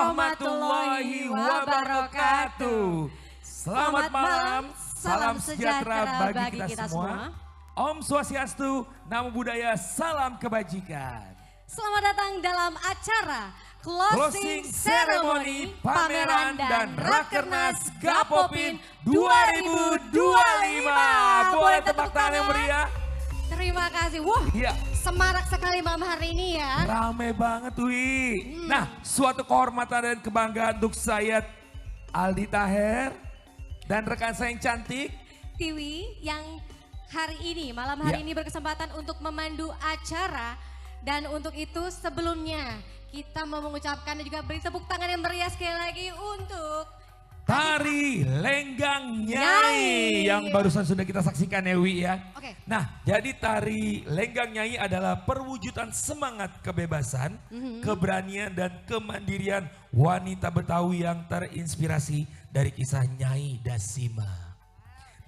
warahmatullahi wabarakatuh. Selamat malam, salam sejahtera bagi kita semua. Om Swastiastu, Namo Buddhaya, salam kebajikan. Selamat datang dalam acara Closing Ceremony Pameran dan Rakernas Gapopin 2025. Boleh tepuk tangan yang meriah. Terima kasih. Wah, semarak sekali malam hari ini ya. Rame banget Wi. Nah, suatu kehormatan dan kebanggaan untuk saya Aldi Taher dan rekan saya yang cantik Tiwi yang malam hari ini berkesempatan untuk memandu acara. Dan untuk itu sebelumnya kita mau mengucapkan dan juga beri tepuk tangan yang meriah sekali lagi untuk Tari Lenggang Nyai yang barusan sudah kita saksikan ya Wi ya. Oke. Nah, jadi tari Lenggang Nyai adalah perwujudan semangat kebebasan, keberanian dan kemandirian wanita Betawi yang terinspirasi dari kisah Nyai Dasima.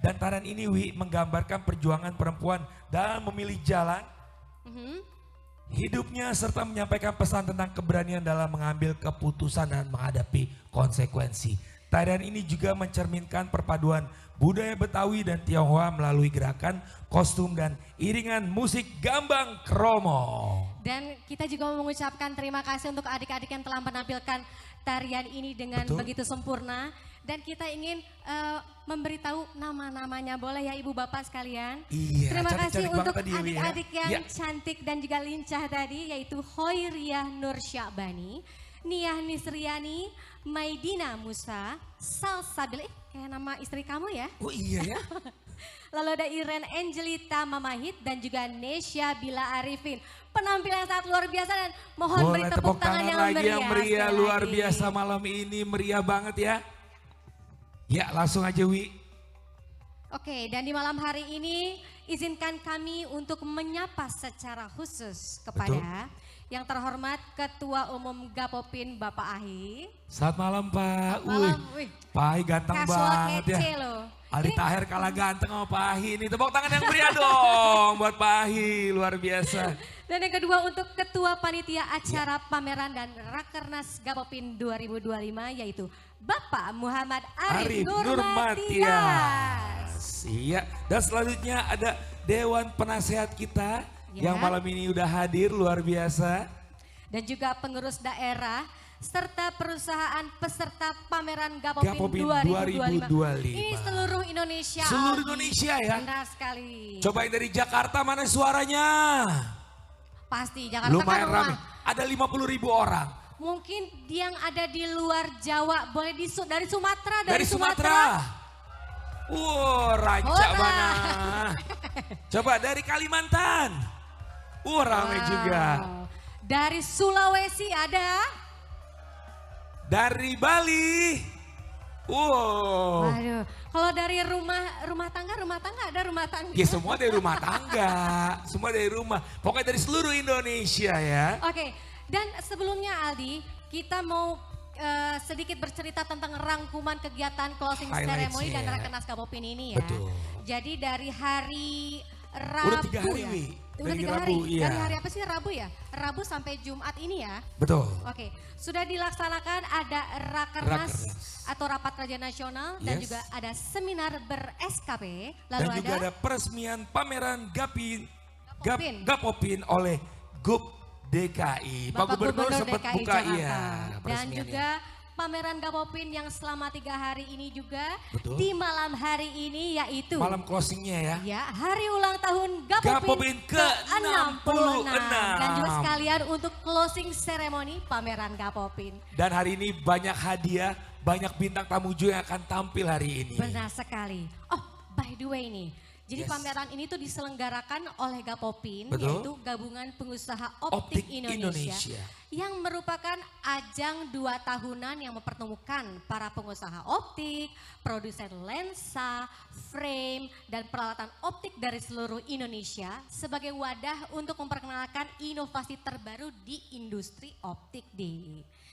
Dan tarian ini Wi menggambarkan perjuangan perempuan dalam memilih jalan hidupnya serta menyampaikan pesan tentang keberanian dalam mengambil keputusan dan menghadapi konsekuensi. Tarian ini juga mencerminkan perpaduan budaya Betawi dan Tionghoa melalui gerakan, kostum dan iringan musik gambang kromo. Dan kita juga mau mengucapkan terima kasih untuk adik-adik yang telah menampilkan tarian ini dengan begitu sempurna. Dan kita ingin memberitahu nama-namanya, boleh ya Ibu Bapak sekalian? Iya, terima kasih untuk adik-adik yang cantik dan juga lincah tadi, yaitu Hoiriah Nur Syabani, Niah Nisriani, Maidina Musa, Salsabila, kayak nama istri kamu ya? Oh iya ya. Lalu ada Iren Angelita Mamahit dan juga Nesya Bila Arifin. Penampilan sangat luar biasa dan mohon beri tepuk tangan yang meriah. Luar biasa malam ini, meriah banget ya. Ya langsung aja Wi. Oke, dan di malam hari ini izinkan kami untuk menyapa secara khusus kepada yang terhormat Ketua Umum Gapopin Bapak Ahi. Selamat malam Pak. Malam, Pak Ahi ganteng banget ya. Loh. Aldi Taher kalah ganteng sama Pak Ahi ini. Tepuk tangan yang meriah dong buat Pak Ahi, luar biasa. Dan yang kedua untuk Ketua Panitia Acara Pameran dan Rakernas Gapopin 2025 yaitu Bapak Muhammad Arif Nurmatias. Iya, dan selanjutnya ada Dewan Penasehat kita yang malam ini udah hadir, luar biasa. Dan juga pengurus daerah serta perusahaan peserta pameran Gapopin 2025. Ini seluruh Indonesia. Seluruh Indonesia ya. Benar sekali. Coba yang dari Jakarta mana suaranya? Pasti Jakarta lumayan kan ramai. Ada 50.000 orang. Mungkin yang ada di luar Jawa, boleh dari Sumatera. Dari Sumatera. Ranca mana? Coba dari Kalimantan. Ramai juga. Dari Sulawesi ada. Dari Bali. Waduh, kalau dari rumah tangga ada rumah tangga. Ya semua dari rumah tangga, semua dari rumah. Pokoknya dari seluruh Indonesia ya. Oke, dan sebelumnya Aldi, kita mau sedikit bercerita tentang rangkuman kegiatan closing ceremony dan Rakernas Gapopin ini ya. Betul. Jadi dari hari Rabu udah 3 hari, ya? Udah 3 Rabu, hari. iya. Dari hari apa sih Rabu ya? Rabu sampai Jumat ini ya? Betul. Oke, sudah dilaksanakan ada Rakernas atau Rapat Kerja Nasional dan juga ada seminar ber-SKP. Dan juga ada peresmian pameran Gapopin oleh GUP DKI. Pak Gubernur sempat DKI buka Jakarta. Dan juga pameran Gapopin yang selama 3 hari ini juga di malam hari ini yaitu malam closingnya ya. Ya, hari ulang tahun Gapopin ke-66 dan juga sekalian untuk closing ceremony pameran Gapopin. Dan hari ini banyak hadiah, banyak bintang tamu juga yang akan tampil hari ini. Benar sekali. Oh, by the way nih. Jadi pameran ini tuh diselenggarakan oleh Gapopin, yaitu Gabungan Pengusaha Optik Indonesia. Yang merupakan ajang 2 tahunan yang mempertemukan para pengusaha optik, produsen lensa, frame, dan peralatan optik dari seluruh Indonesia sebagai wadah untuk memperkenalkan inovasi terbaru di industri optik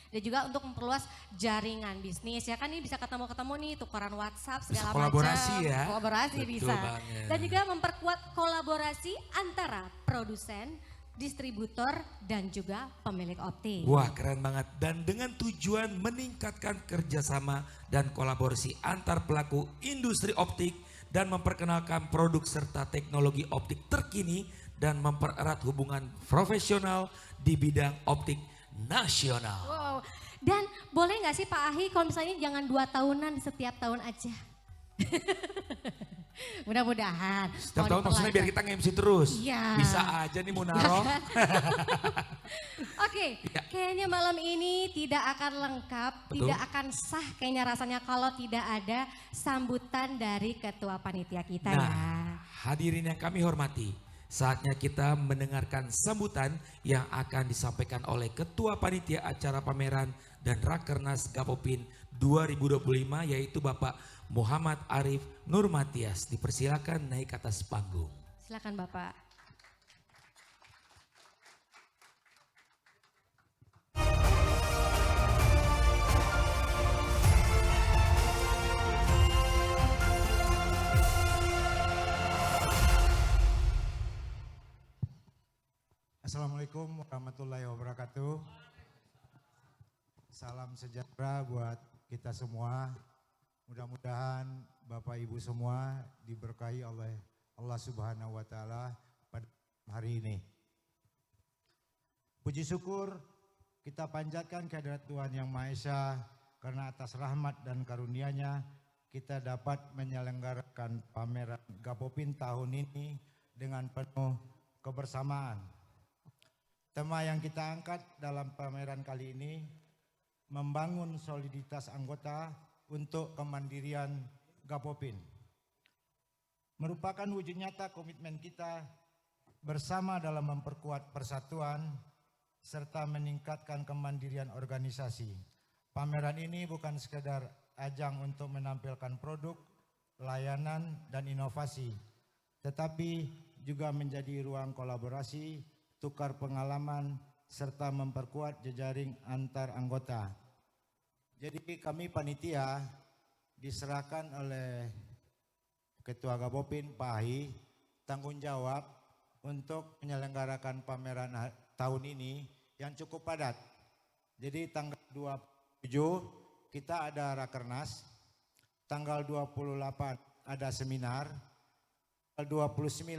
dan juga untuk memperluas jaringan bisnis ya kan, ini bisa ketemu-ketemu nih, tukeran WhatsApp segala macam. Kolaborasi ya. Kolaborasi betul bisa. Banget. Dan juga memperkuat kolaborasi antara produsen, distributor, dan juga pemilik optik. Wah, keren banget. Dan dengan tujuan meningkatkan kerjasama dan kolaborasi antar pelaku industri optik dan memperkenalkan produk serta teknologi optik terkini dan mempererat hubungan profesional di bidang optik nasional. Wow. Dan boleh nggak sih Pak Ahi kalau misalnya jangan 2 tahunan, setiap tahun aja. Mudah-mudahan. Setiap tahun maksudnya biar kita nge-MC terus. Iya. Bisa aja nih Munaro. Oke, kayaknya malam ini tidak akan lengkap, tidak akan sah kayaknya rasanya kalau tidak ada sambutan dari ketua panitia kita ya. Hadirin yang kami hormati, saatnya kita mendengarkan sambutan yang akan disampaikan oleh ketua panitia acara pameran dan Rakernas Gapopin 2025 yaitu Bapak Muhammad Arif Nurmatias. Dipersilakan naik ke atas panggung. Silakan Bapak. Assalamualaikum warahmatullahi wabarakatuh. Salam sejahtera buat kita semua. Mudah-mudahan Bapak Ibu semua diberkahi oleh Allah Subhanahu wa Ta'ala pada hari ini. Puji syukur kita panjatkan kehadirat Tuhan Yang Maha Esa karena atas rahmat dan karunia-Nya kita dapat menyelenggarakan pameran Gapopin tahun ini dengan penuh kebersamaan. Tema yang kita angkat dalam pameran kali ini membangun soliditas anggota untuk kemandirian Gapopin. Merupakan wujud nyata komitmen kita bersama dalam memperkuat persatuan serta meningkatkan kemandirian organisasi. Pameran ini bukan sekedar ajang untuk menampilkan produk, layanan, dan inovasi, tetapi juga menjadi ruang kolaborasi, tukar pengalaman, serta memperkuat jejaring antar anggota. Jadi kami panitia diserahkan oleh Ketua Gapopin Pak Ahi tanggung jawab untuk menyelenggarakan pameran tahun ini yang cukup padat. Jadi tanggal 27 kita ada Rakernas, tanggal 28 ada seminar, tanggal 29,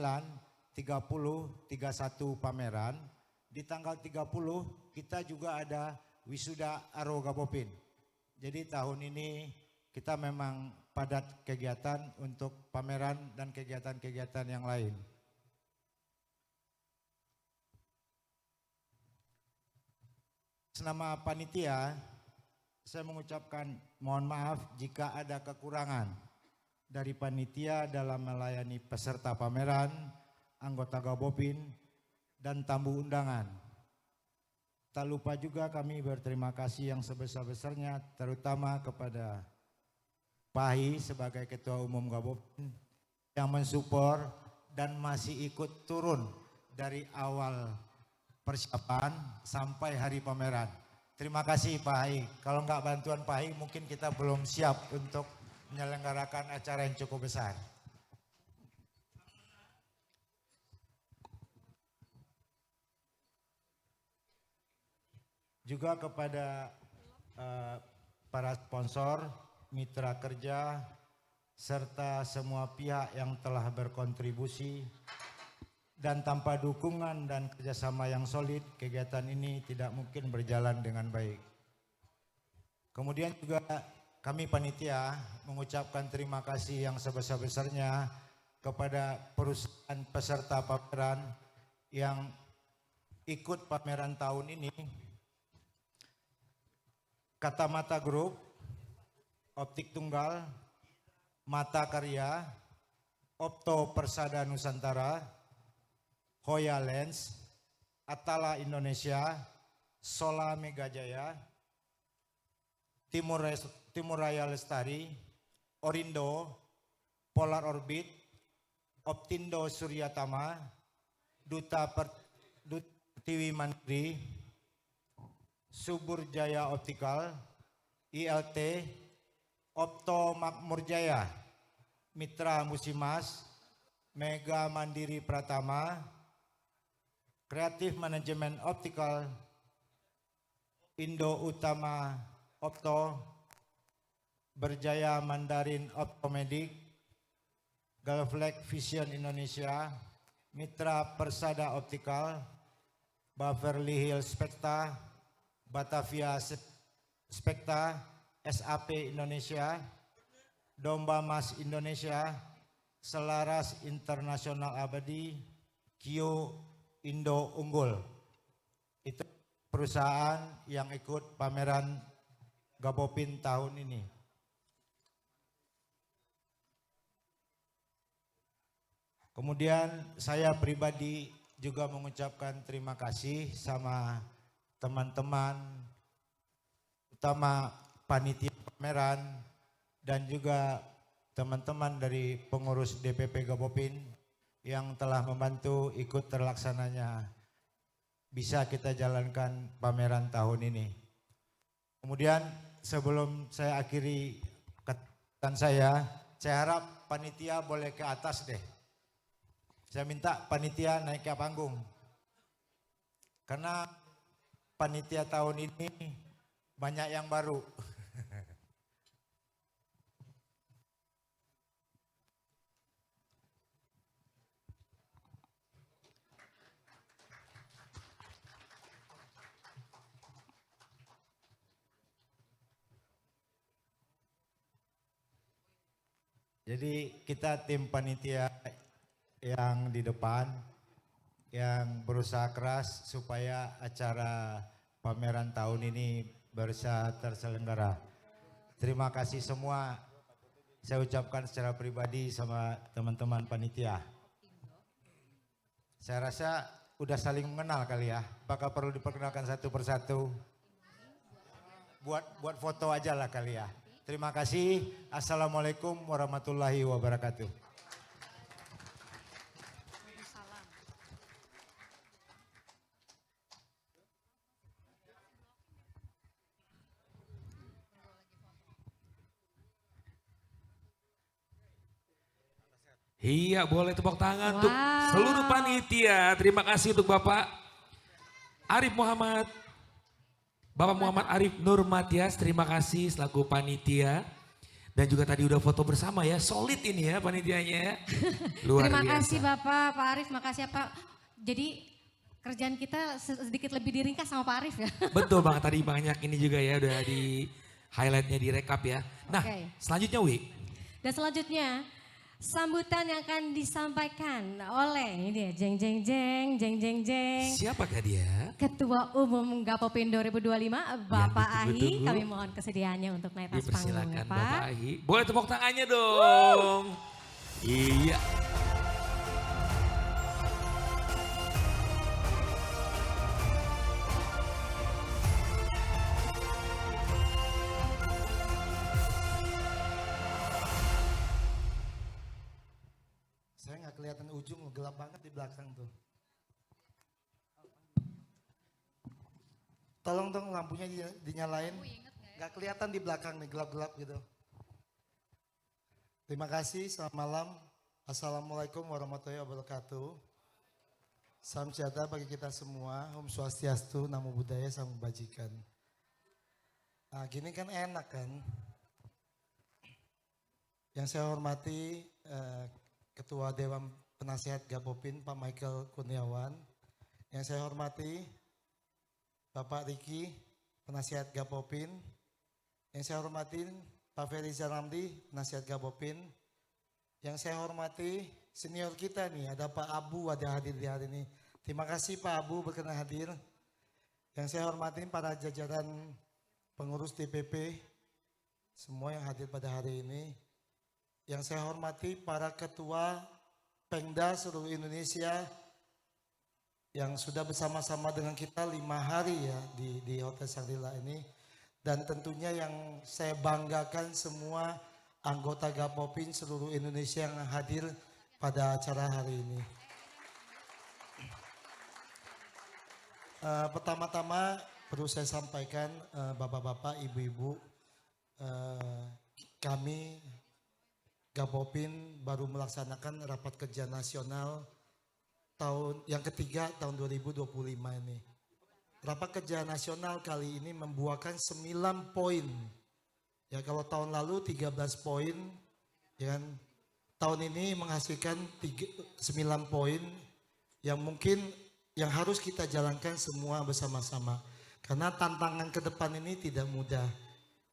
30, 31 pameran, di tanggal 30 kita juga ada wisuda Aro Gapopin. Jadi tahun ini kita memang padat kegiatan untuk pameran dan kegiatan-kegiatan yang lain. Senama panitia, saya mengucapkan mohon maaf jika ada kekurangan dari panitia dalam melayani peserta pameran, anggota Gapopin, dan tamu undangan. Tak lupa juga kami berterima kasih yang sebesar-besarnya terutama kepada Pak Ahi sebagai Ketua Umum Gapopin yang mensupport dan masih ikut turun dari awal persiapan sampai hari pameran. Terima kasih Pak Ahi. Kalau enggak bantuan Pak Ahi mungkin kita belum siap untuk menyelenggarakan acara yang cukup besar. Juga kepada para sponsor, mitra kerja, serta semua pihak yang telah berkontribusi dan tanpa dukungan dan kerjasama yang solid, kegiatan ini tidak mungkin berjalan dengan baik. Kemudian juga kami panitia mengucapkan terima kasih yang sebesar-besarnya kepada perusahaan peserta pameran yang ikut pameran tahun ini. Kata Mata Group, Optik Tunggal, Mata Karya, Opto Persada Nusantara, Hoya Lens, Atala Indonesia, Sola Megajaya, Timur Raya Lestari, Orindo, Polar Orbit, Optindo Suryatama, Duta Pertiwi Mandiri, Subur Jaya Optikal, ILT, Opto Makmur Jaya, Mitra Musimas, Mega Mandiri Pratama, Kreatif Manajemen Optikal, Indo Utama Opto, Berjaya Mandarin Optomedik, Galflex Vision Indonesia, Mitra Persada Optikal, Beverly Hills Spekta, Batavia Spekta, SAP Indonesia, Domba Mas Indonesia, Selaras Internasional Abadi, Kio Indo Unggul. Itu perusahaan yang ikut pameran Gapopin tahun ini. Kemudian saya pribadi juga mengucapkan terima kasih sama teman-teman, utama panitia pameran dan juga teman-teman dari pengurus DPP Gapopin yang telah membantu ikut terlaksananya bisa kita jalankan pameran tahun ini. Kemudian sebelum saya akhiri kata saya harap panitia boleh ke atas deh. Saya minta panitia naik ke panggung. Karena panitia tahun ini banyak yang baru. Jadi kita tim panitia yang di depan yang berusaha keras supaya acara pameran tahun ini bisa terselenggara. Terima kasih semua saya ucapkan secara pribadi sama teman-teman panitia. Saya rasa udah saling mengenal kali ya. Apakah perlu diperkenalkan satu persatu? Buat foto aja lah kali ya. Terima kasih. Assalamualaikum warahmatullahi wabarakatuh. Iya, boleh tepuk tangan untuk seluruh panitia. Terima kasih untuk Bapak Arif Muhammad. Bapak Muhammad Arif Nur Matias, terima kasih selaku panitia. Dan juga tadi udah foto bersama ya, solid ini ya panitianya ya. Luar Terima biasa. kasih Bapak Arif, makasih ya Pak. Jadi kerjaan kita sedikit lebih diringkas sama Pak Arif ya. Betul banget, tadi banyak ini juga ya udah di highlightnya direkap ya. Nah selanjutnya Wi. Dan selanjutnya sambutan yang akan disampaikan oleh ini dia, jeng jeng jeng jeng jeng jeng. Siapakah dia? Ketua Umum Gapopin 2025 Bapak Ahi. Kami mohon kesediaannya untuk naik atas panggung ya Dipersilakan Pak. Bapak Ahi. Boleh tepuk tangannya dong. Iya. Saya nggak kelihatan ujung, gelap banget di belakang tuh. Tolong dong lampunya dinyalain. Nggak kelihatan di belakang nih, gelap-gelap gitu. Terima kasih, selamat malam. Assalamualaikum warahmatullahi wabarakatuh. Salam sejahtera bagi kita semua. Om Swastiastu, Namo Buddhaya, Salam Kebajikan. Nah gini kan enak kan. Yang saya hormati Ketua Dewan Penasihat Gapopin Pak Michael Kurniawan. Yang saya hormati Bapak Riki, Penasihat Gapopin. Yang saya hormati Pak Ferry Zaramdi, Penasihat Gapopin. Yang saya hormati senior kita nih, ada Pak Abu ada hadir di hari ini. Terima kasih Pak Abu berkenan hadir. Yang saya hormati para jajaran pengurus DPP, semua yang hadir pada hari ini. Yang saya hormati para ketua Pengda seluruh Indonesia yang sudah bersama-sama dengan kita 5 hari ya di Hotel Shangri-La ini. Dan tentunya yang saya banggakan semua anggota Gapopin seluruh Indonesia yang hadir pada acara hari ini. Pertama-tama perlu saya sampaikan bapak-bapak, ibu-ibu, kami Gapopin baru melaksanakan rapat kerja nasional yang ketiga tahun 2025 ini. Rapat Kerja Nasional kali ini membuahkan 9 poin. Ya kalau tahun lalu 13 poin, ya kan, tahun ini menghasilkan 9 poin yang mungkin yang harus kita jalankan semua bersama-sama. Karena tantangan ke depan ini tidak mudah.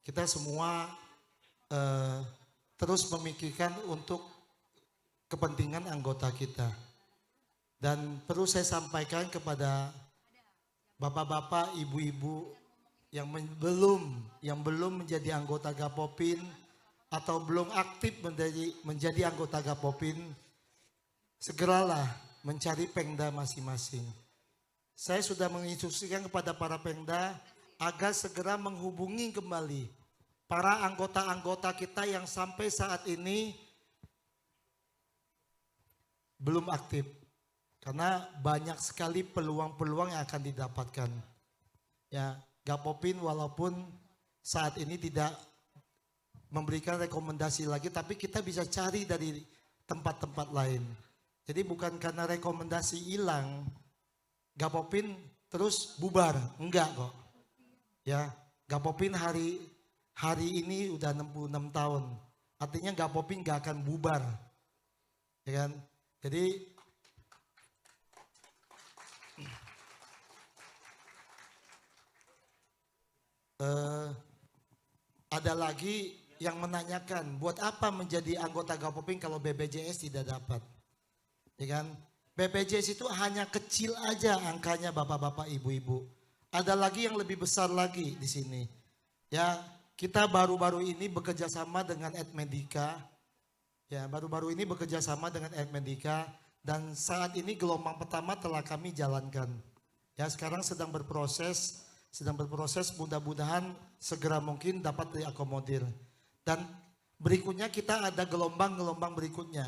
Kita semua terus memikirkan untuk kepentingan anggota kita. Dan perlu saya sampaikan kepada bapak-bapak, ibu-ibu yang belum menjadi anggota Gapopin atau belum aktif menjadi anggota Gapopin, segeralah mencari Pengda masing-masing. Saya sudah menginstruksikan kepada para Pengda agar segera menghubungi kembali para anggota-anggota kita yang sampai saat ini belum aktif. Karena banyak sekali peluang-peluang yang akan didapatkan. Ya, Gapopin walaupun saat ini tidak memberikan rekomendasi lagi, tapi kita bisa cari dari tempat-tempat lain. Jadi bukan karena rekomendasi hilang, Gapopin terus bubar, enggak kok. Ya, Gapopin hari ini udah 66 tahun. Artinya Gapopin enggak akan bubar. Ya kan? Jadi ada lagi yang menanyakan, buat apa menjadi anggota Gapopin kalau BPJS tidak dapat? Ya kan? BPJS itu hanya kecil aja angkanya bapak-bapak, ibu-ibu. Ada lagi yang lebih besar lagi di sini. Ya, kita baru-baru ini bekerja sama dengan Edmedica. Ya, baru-baru ini bekerja sama dengan Edmedica dan saat ini gelombang pertama telah kami jalankan. Ya, sekarang sedang berproses, mudah-mudahan segera mungkin dapat diakomodir. Dan berikutnya kita ada gelombang-gelombang berikutnya.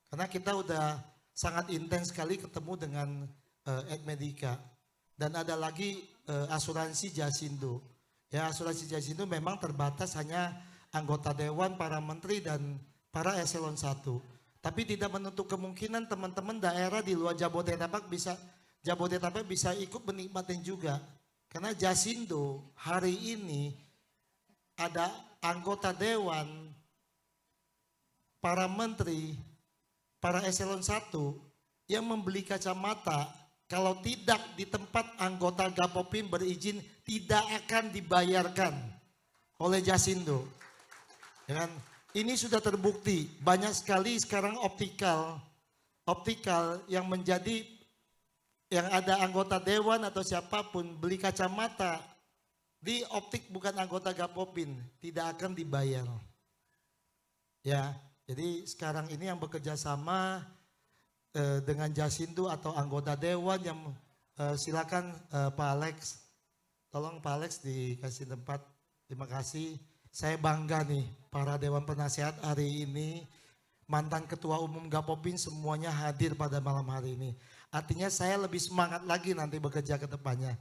Karena kita udah sangat intens sekali ketemu dengan Edmedica. Dan ada lagi asuransi Jasindo. Ya, asuransi Jasindo memang terbatas hanya anggota dewan, para menteri dan para eselon 1. Tapi tidak menutup kemungkinan teman-teman daerah di luar Jabodetabek bisa ikut menikmatin juga. Karena Jasindo hari ini ada anggota dewan, para menteri, para eselon 1 yang membeli kacamata kalau tidak di tempat anggota Gapopin berizin tidak akan dibayarkan oleh Jasindo. Ya kan? Ini sudah terbukti, banyak sekali sekarang optikal yang ada anggota dewan atau siapapun beli kacamata di optik bukan anggota Gapopin tidak akan dibayar. Ya, jadi sekarang ini yang bekerja sama dengan Jasindo atau anggota dewan yang silakan Pak Alex, tolong Pak Alex dikasih tempat. Terima kasih. Saya bangga nih para dewan penasehat hari ini, mantan ketua umum Gapopin semuanya hadir pada malam hari ini. Artinya saya lebih semangat lagi nanti bekerja ke depannya.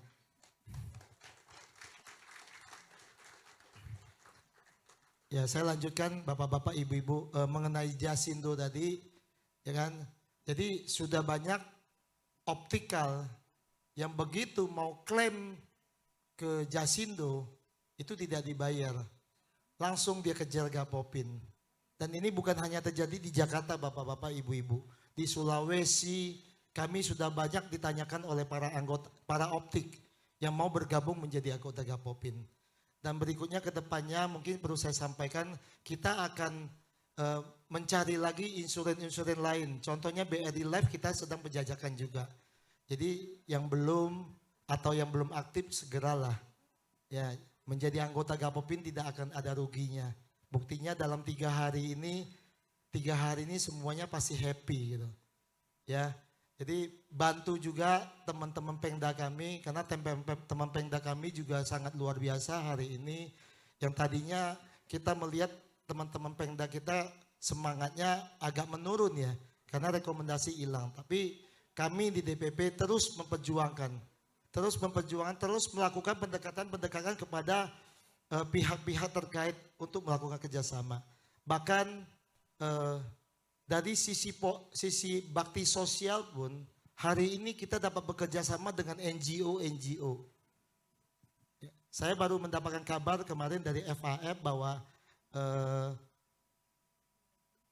Ya, saya lanjutkan bapak-bapak, ibu-ibu mengenai Jasindo tadi, ya kan? Jadi sudah banyak optikal yang begitu mau klaim ke Jasindo itu tidak dibayar. Langsung dia kejar Gapopin. Dan ini bukan hanya terjadi di Jakarta bapak-bapak, ibu-ibu. Di Sulawesi kami sudah banyak ditanyakan oleh para optik yang mau bergabung menjadi anggota Gapopin. Dan berikutnya ke depannya mungkin perlu saya sampaikan, kita akan mencari lagi insuren-insuren lain. Contohnya BRI Life kita sedang penjajakan juga. Jadi yang belum atau yang belum aktif segeralah ya menjadi anggota Gapopin, tidak akan ada ruginya. Buktinya dalam 3 hari ini semuanya pasti happy gitu. Ya. Jadi bantu juga teman-teman Pengda kami, karena teman Pengda kami juga sangat luar biasa hari ini. Yang tadinya kita melihat teman-teman Pengda kita semangatnya agak menurun ya, karena rekomendasi hilang. Tapi kami di DPP terus memperjuangkan, terus melakukan pendekatan kepada pihak-pihak terkait untuk melakukan kerjasama. Bahkan dari sisi bakti sosial pun hari ini kita dapat bekerja sama dengan NGO. Saya baru mendapatkan kabar kemarin dari FAF bahwa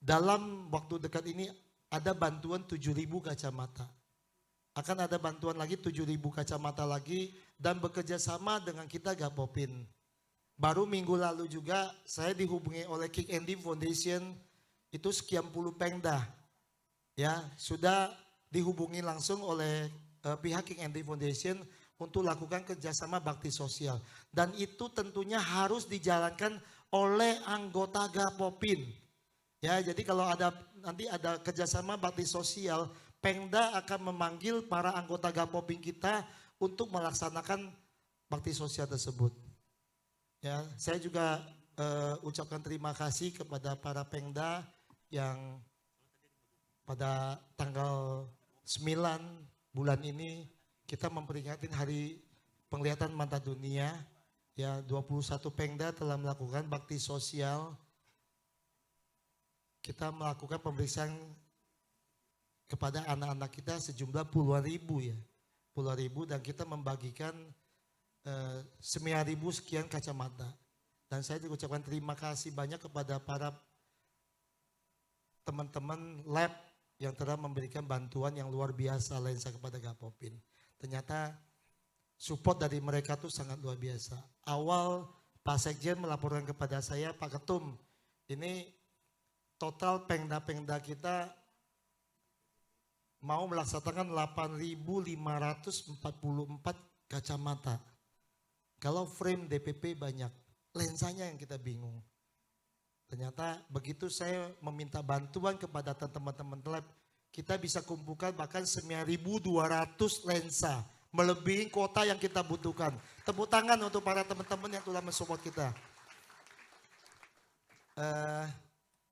dalam waktu dekat ini ada bantuan 7.000 kacamata. Akan ada bantuan lagi 7.000 kacamata lagi dan bekerja sama dengan kita Gapopin. Baru minggu lalu juga saya dihubungi oleh Kick Andy Foundation, itu sekian puluh Pemda. Ya, sudah dihubungi langsung oleh pihak Kick Andy Foundation untuk lakukan kerjasama bakti sosial. Dan itu tentunya harus dijalankan oleh anggota Gapopin. Ya, jadi kalau nanti ada kerjasama bakti sosial, Pemda akan memanggil para anggota Gapopin kita untuk melaksanakan bakti sosial tersebut. Ya, saya juga ucapkan terima kasih kepada para Pemda yang pada tanggal 9 bulan ini kita memperingati Hari Penglihatan Mata Dunia. Ya, 21 Pemda telah melakukan bakti sosial. Kita melakukan pemeriksaan kepada anak-anak kita sejumlah puluhan ribu ya. Puluhan ribu dan kita membagikan 9.000 sekian kacamata. Dan saya ucapkan terima kasih banyak kepada para teman-teman lab yang telah memberikan bantuan yang luar biasa lensa kepada Gapopin. Ternyata support dari mereka tuh sangat luar biasa. Awal Pak Sekjen melaporkan kepada saya, Pak Ketum, ini total pengda-pengda kita mau melaksanakan 8.544 kacamata. Kalau frame DPP banyak, lensanya yang kita bingung. Ternyata begitu saya meminta bantuan kepada teman-teman lab, kita bisa kumpulkan bahkan 9.200 lensa, melebihi kuota yang kita butuhkan. Tepuk tangan untuk para teman-teman yang telah mensupport kita.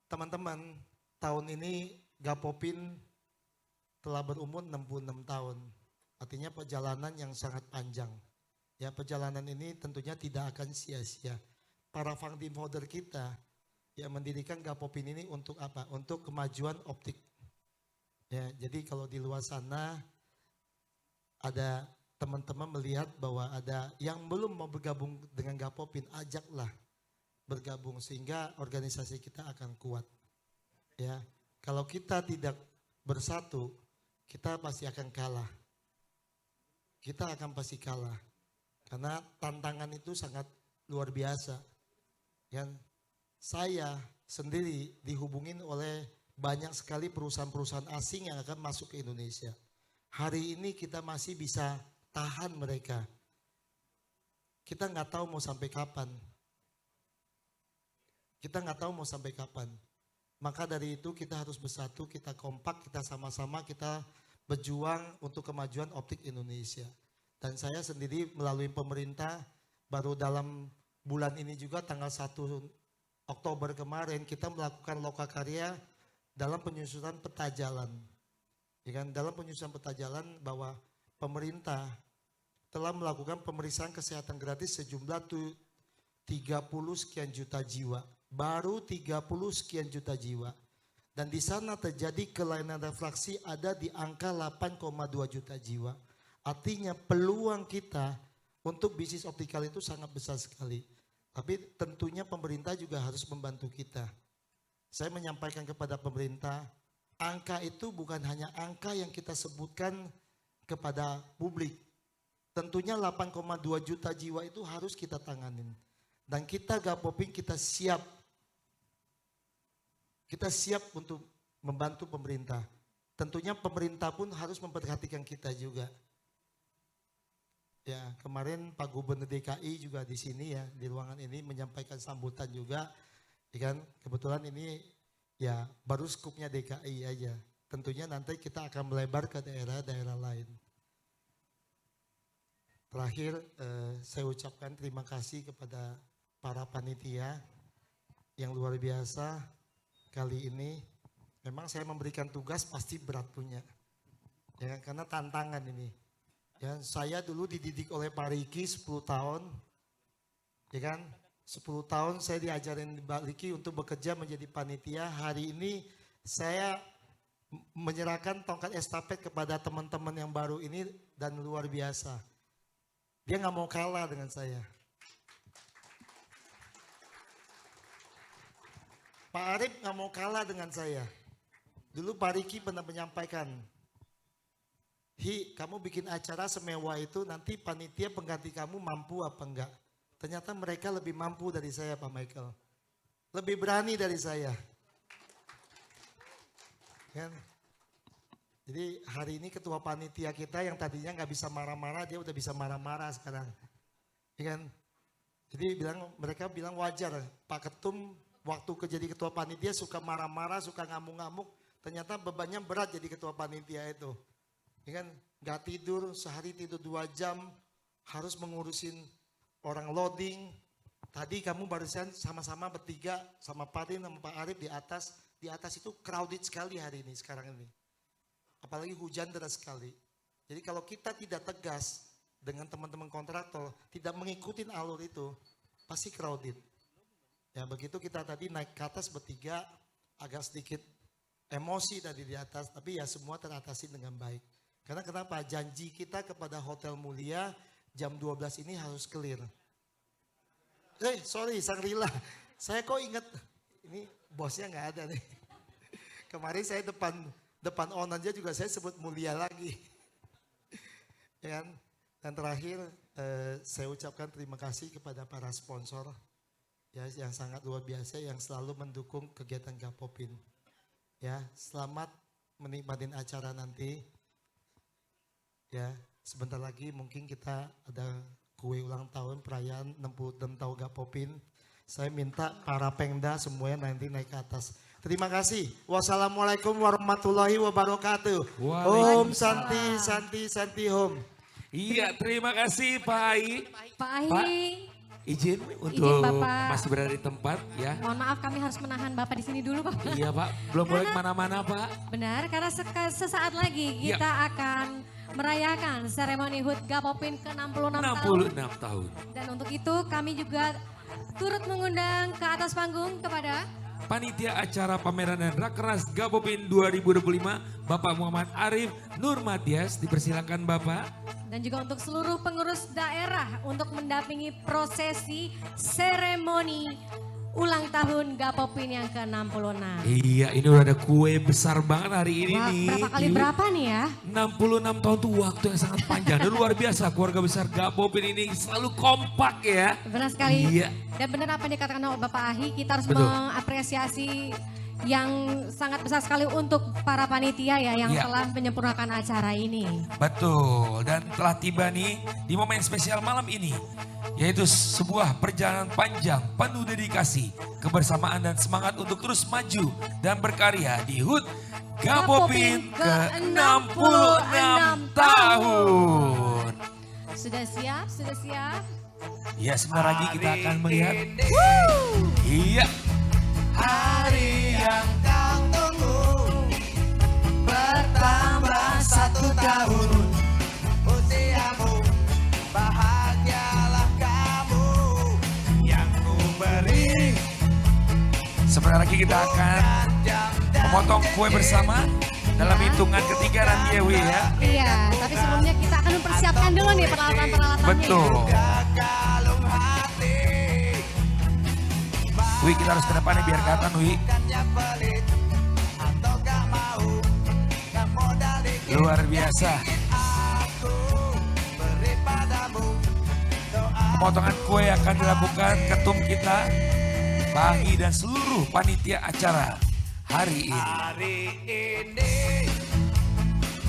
Teman-teman, tahun ini Gapopin telah berumur 66 tahun. Artinya perjalanan yang sangat panjang. Ya, perjalanan ini tentunya tidak akan sia-sia. Para founding father kita yang mendirikan Gapopin ini untuk apa? Untuk kemajuan optik. Ya, jadi kalau di luar sana ada teman-teman melihat bahwa ada yang belum mau bergabung dengan Gapopin, ajaklah bergabung sehingga organisasi kita akan kuat. Ya, kalau kita tidak bersatu, kita pasti akan kalah. Kita akan pasti kalah. Karena tantangan itu sangat luar biasa. Kan? Saya sendiri dihubungin oleh banyak sekali perusahaan-perusahaan asing yang akan masuk ke Indonesia. Hari ini kita masih bisa tahan mereka. Kita nggak tahu mau sampai kapan. Kita nggak tahu mau sampai kapan. Maka dari itu kita harus bersatu, kita kompak, kita sama-sama kita berjuang untuk kemajuan optik Indonesia. Dan saya sendiri melalui pemerintah baru dalam bulan ini juga tanggal 1 Oktober kemarin kita melakukan lokakarya dalam penyusunan peta jalan. Ya kan? Dalam penyusunan peta jalan bahwa pemerintah telah melakukan pemeriksaan kesehatan gratis sejumlah 30 sekian juta jiwa. Baru 30 sekian juta jiwa. Dan di sana terjadi kelainan refraksi ada di angka 8,2 juta jiwa. Artinya peluang kita untuk bisnis optikal itu sangat besar sekali. Tapi tentunya pemerintah juga harus membantu kita. Saya menyampaikan kepada pemerintah, angka itu bukan hanya angka yang kita sebutkan kepada publik. Tentunya 8,2 juta jiwa itu harus kita tanganin. Dan kita Gapopin kita siap. Kita siap untuk membantu pemerintah. Tentunya pemerintah pun harus memperhatikan kita juga. Ya, kemarin Pak Gubernur DKI juga di sini ya, di ruangan ini menyampaikan sambutan juga. Ya kan, kebetulan ini ya baru skupnya DKI aja. Tentunya nanti kita akan melebar ke daerah-daerah lain. Terakhir, saya ucapkan terima kasih kepada para panitia yang luar biasa kali ini. Memang saya memberikan tugas pasti berat punya, ya, karena tantangan ini. Ya, saya dulu dididik oleh Pak Riki 10 tahun, ya kan? 10 tahun saya diajarin Pak Riki untuk bekerja menjadi panitia. Hari ini saya menyerahkan tongkat estafet kepada teman-teman yang baru ini dan luar biasa. Dia nggak mau kalah dengan saya. Pak Arif nggak mau kalah dengan saya. Dulu Pak Riki pernah menyampaikan, kamu bikin acara semewah itu nanti panitia pengganti kamu mampu apa enggak? Ternyata mereka lebih mampu dari saya Pak Michael. Lebih berani dari saya. Kan? Jadi hari ini ketua panitia kita yang tadinya nggak bisa marah-marah, dia udah bisa marah-marah sekarang. Ya kan? Jadi mereka bilang wajar, Pak Ketum waktu jadi ketua panitia suka marah-marah, suka ngamuk-ngamuk. Ternyata bebannya berat jadi ketua panitia itu. Ya kan? Gak tidur, sehari tidur 2 jam, harus mengurusin orang loading. Tadi kamu barusan sama-sama bertiga, sama Pak Rin sama Pak Arif di atas. Di atas itu crowded sekali hari ini, sekarang ini. Apalagi hujan deras sekali. Jadi kalau kita tidak tegas dengan teman-teman kontraktor, tidak mengikuti alur itu, pasti crowded. Ya begitu kita tadi naik ke atas bertiga, agak sedikit emosi tadi di atas, tapi ya semua teratasi dengan baik. Karena kenapa? Janji kita kepada Hotel Mulia jam 12 ini harus clear. Sorry, Sangrila. Saya kok ingat, ini bosnya nggak ada nih. Kemarin saya depan on aja juga saya sebut Mulia lagi. Ya kan? Dan terakhir saya ucapkan terima kasih kepada para sponsor ya yang sangat luar biasa yang selalu mendukung kegiatan Gapopin. Ya, selamat menikmati acara nanti. Ya, sebentar lagi mungkin kita ada kue ulang tahun perayaan 66 tahun Gapopin. Saya minta para Pengda semuanya nanti naik ke atas. Terima kasih. Wassalamualaikum warahmatullahi wabarakatuh. Om Santi Santi Santi Om. Iya, terima kasih Pak Ai. Pak Ahi. Izin untuk Bapak. masih berada di tempat ya. Mohon maaf kami harus menahan Bapak di sini dulu Pak. Iya Pak, belum boleh kemana-mana Pak. Benar, karena sesaat lagi kita akan merayakan seremoni HUT Gapopin ke-66 tahun. Dan untuk itu kami juga turut mengundang ke atas panggung kepada Panitia acara pameran dan Rakernas Gapopin 2025, Bapak Muhammad Arif Nurmatias, dipersilakan Bapak. Dan juga untuk seluruh pengurus daerah untuk mendampingi prosesi seremoni ulang tahun Gapopin yang ke-66. Iya, ini udah ada kue besar banget hari ini nih. Berapa kali berapa nih ya? 66 tahun tuh waktu yang sangat panjang dan luar biasa. Keluarga besar Gapopin ini selalu kompak ya. Benar sekali. Iya. Dan benar apa yang dikatakan oleh Bapak Ahi, kita harus Betul. mengapresiasi yang sangat besar sekali untuk para panitia ya yang telah menyempurnakan acara ini. Betul, dan telah tiba nih di momen spesial malam ini, yaitu sebuah perjalanan panjang penuh dedikasi, kebersamaan dan semangat untuk terus maju dan berkarya di HUT Gapopin ke-66 tahun. Sudah siap? Sudah siap? Ya, sebentar lagi kita akan melihat. Iya. Hari yang kau tunggu bertambah 1 tahun usiamu, bahagialah kamu yang ku beri. Sebentar lagi kita akan memotong kue bersama dalam hitungan ketiga nanti ya Wi ya. Iya, tapi sebelumnya kita akan mempersiapkan dulu nih peralatan-peralatannya. Betul. Kalung hati Wi, kita harus ke depannya biar kelihatan Wi. pelit atau gak mau, gak modal dikit Luar biasa. aku beri padamu. Pemotongan kue akan dilakukan ketum kita, Bahi dan seluruh panitia acara hari ini. Hari ini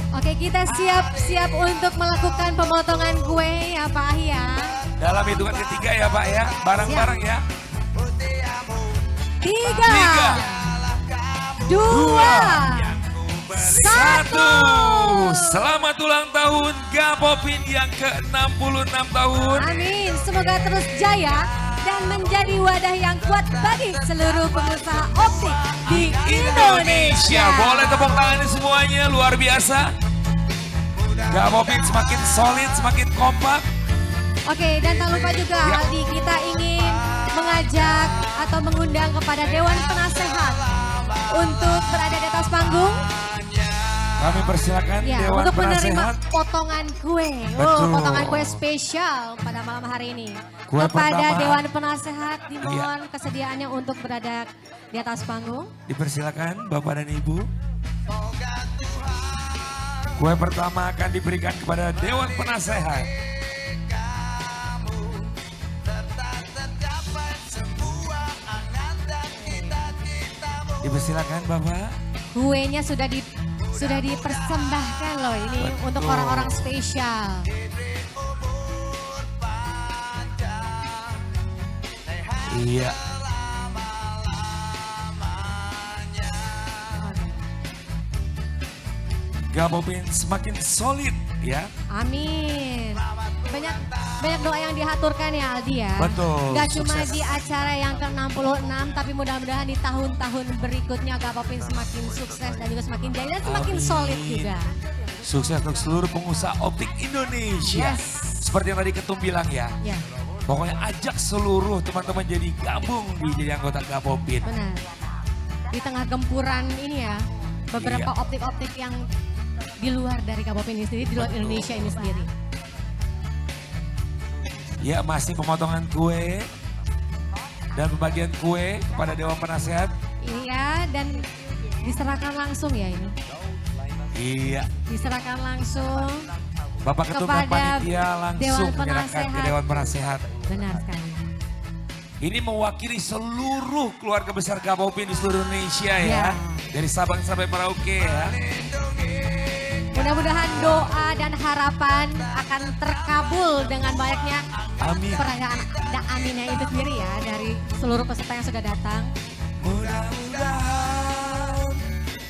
Oke, kita siap-siap untuk melakukan pemotongan kue ya Pak Ahi ya. Dalam hitungan ketiga ya Pak ya, bareng-bareng ya. 3, 2, 1. Selamat ulang tahun Gapopin yang ke-66 tahun. Amin, semoga terus jaya dan menjadi wadah yang kuat bagi seluruh pengusaha optik di Indonesia. Boleh tepuk tangan semuanya, luar biasa. Gapopin semakin solid, semakin kompak. Oke, dan tak lupa juga Aldi, kita ingin mengajak atau mengundang kepada Dewan Penasehat untuk berada di atas panggung. Kami persilakan Ya, Dewan untuk menerima Penasehat. potongan kue. Betul. Potongan kue spesial pada malam hari ini. Kue Kepada pertama. Dewan Penasehat dimohon Iya. kesediaannya untuk berada di atas panggung. Dipersilakan Bapak dan Ibu. Kue pertama akan diberikan kepada Dewan Penasehat. Dipersilakan Bapak. Kuenya sudah dipersembahkan loh ini untuk Betul. orang-orang spesial. Iya. Gabopin semakin solid ya. Amin. Banyak doa yang dihaturkan ya Aldi ya. Betul, Gak cuma sukses. di acara yang ke-66 tapi mudah-mudahan di tahun-tahun berikutnya Gapopin semakin sukses dan juga semakin jaya dan semakin Amin. solid juga. Sukses untuk seluruh pengusaha optik Indonesia. Yes. Seperti yang tadi Ketum bilang ya. Ya, Pokoknya ajak seluruh teman-teman jadi gabung jadi anggota Gapopin. benar. Di tengah gempuran ini ya, beberapa Iya. optik-optik yang di luar dari Gapopin ini sendiri, di luar Indonesia ini sendiri. Ya masih pemotongan kue dan pembagian kue kepada Dewan Penasehat. Iya, dan diserahkan langsung ya ini. Iya, Diserahkan langsung, Bapak Ketum dan Kepada Panitia langsung Dewan menyerahkan ke Penasehat. Dewan Penasehat. benar sekali. Ini mewakili seluruh keluarga besar Gapopin di seluruh Indonesia ya. Ya. Dari Sabang sampai Merauke ya. Mudah-mudahan doa dan harapan akan terkabul dengan banyaknya Amin. perayaan aminnya itu sendiri ya dari seluruh peserta yang sudah datang. Mudah-mudahan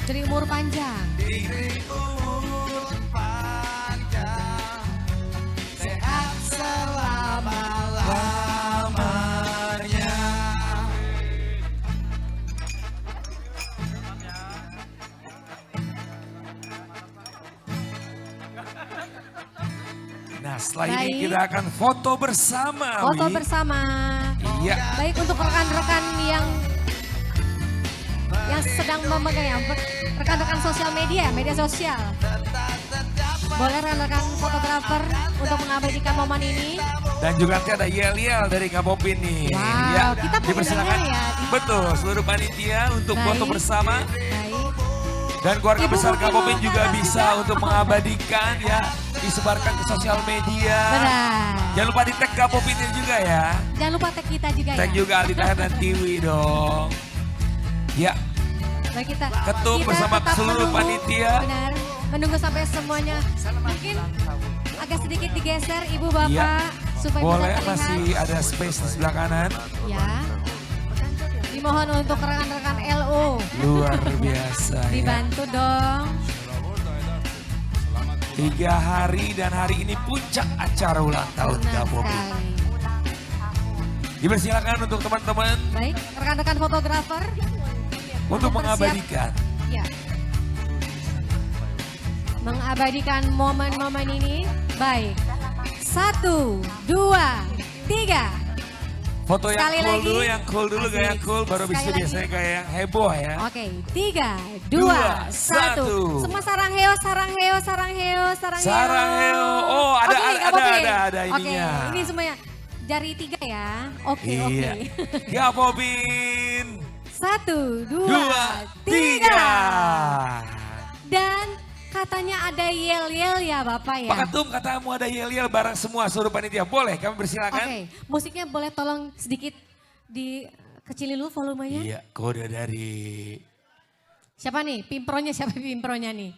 Dari umur panjang. diri umur panjang, sehat selama-lamanya. Nah setelah ini Baik. kita akan foto bersama. Foto Wi. bersama. Iya. Baik untuk rekan-rekan yang sedang memegang ya, rekan-rekan sosial media sosial. Boleh rekan-rekan fotografer untuk mengabadikan momen ini. Dan juga nanti ada yel-yel dari Gapopin nih. Wow, kita pengen dipersilakan. dengar ya. Betul, seluruh panitia untuk Baik. foto bersama. Baik. Dan keluarga Ibu besar mungkin Gapopin mau juga kasih bisa tahu. untuk mengabadikan ya. Disebarkan ke sosial media. Benar. Jangan lupa di tag Gapopinnya juga ya. Jangan lupa tag kita juga Tag ya. juga Aldi Tahir dan Tiwi dong. Ya, Baik kita. Ketum kita bersama tetap seluruh menunggu, panitia. Benar. Menunggu sampai semuanya. Mungkin agak sedikit digeser Ibu Bapak ya. supaya Boleh, bisa terlihat. masih ada space di sebelah kanan. Ya. Dimohon untuk rekan-rekan LO Luar biasa ya. dibantu dong. 3 hari dan hari ini puncak acara ulang tahun Benar Gapopin. sekali. Dipersilakan untuk teman-teman Baik, rekan-rekan fotografer. untuk Mempersiap- mengabadikan. Ya. Mengabadikan momen-momen ini. Baik. 1, 2, 3. Foto yang Sekali cool lagi. dulu, yang cool dulu, gaya Asik. cool. Baru bisa Sekali lagi. biasanya kayak yang heboh ya. Oke, 3, 2, Dua, 1. satu. Semua sarang heo, sarang heo, sarang heo, sarang heo. Sarang heo. Oh, ada, Oke, ada, nggak apa-apa. ada ininya. Oke, ini semuanya. Jari 3 ya. Oke, Iya. oke. Gapopin. 1, 2, 2, 3. 3. Dan katanya ada yel-yel ya Bapak ya. Pak Ketum katamu ada yel-yel bareng semua seluruh panitia. Boleh kami persilakan? Oke, musiknya boleh tolong sedikit dikecilin dulu volumenya. Iya, kode dari... Siapa nih? Pimpronya siapa pimpronya nih?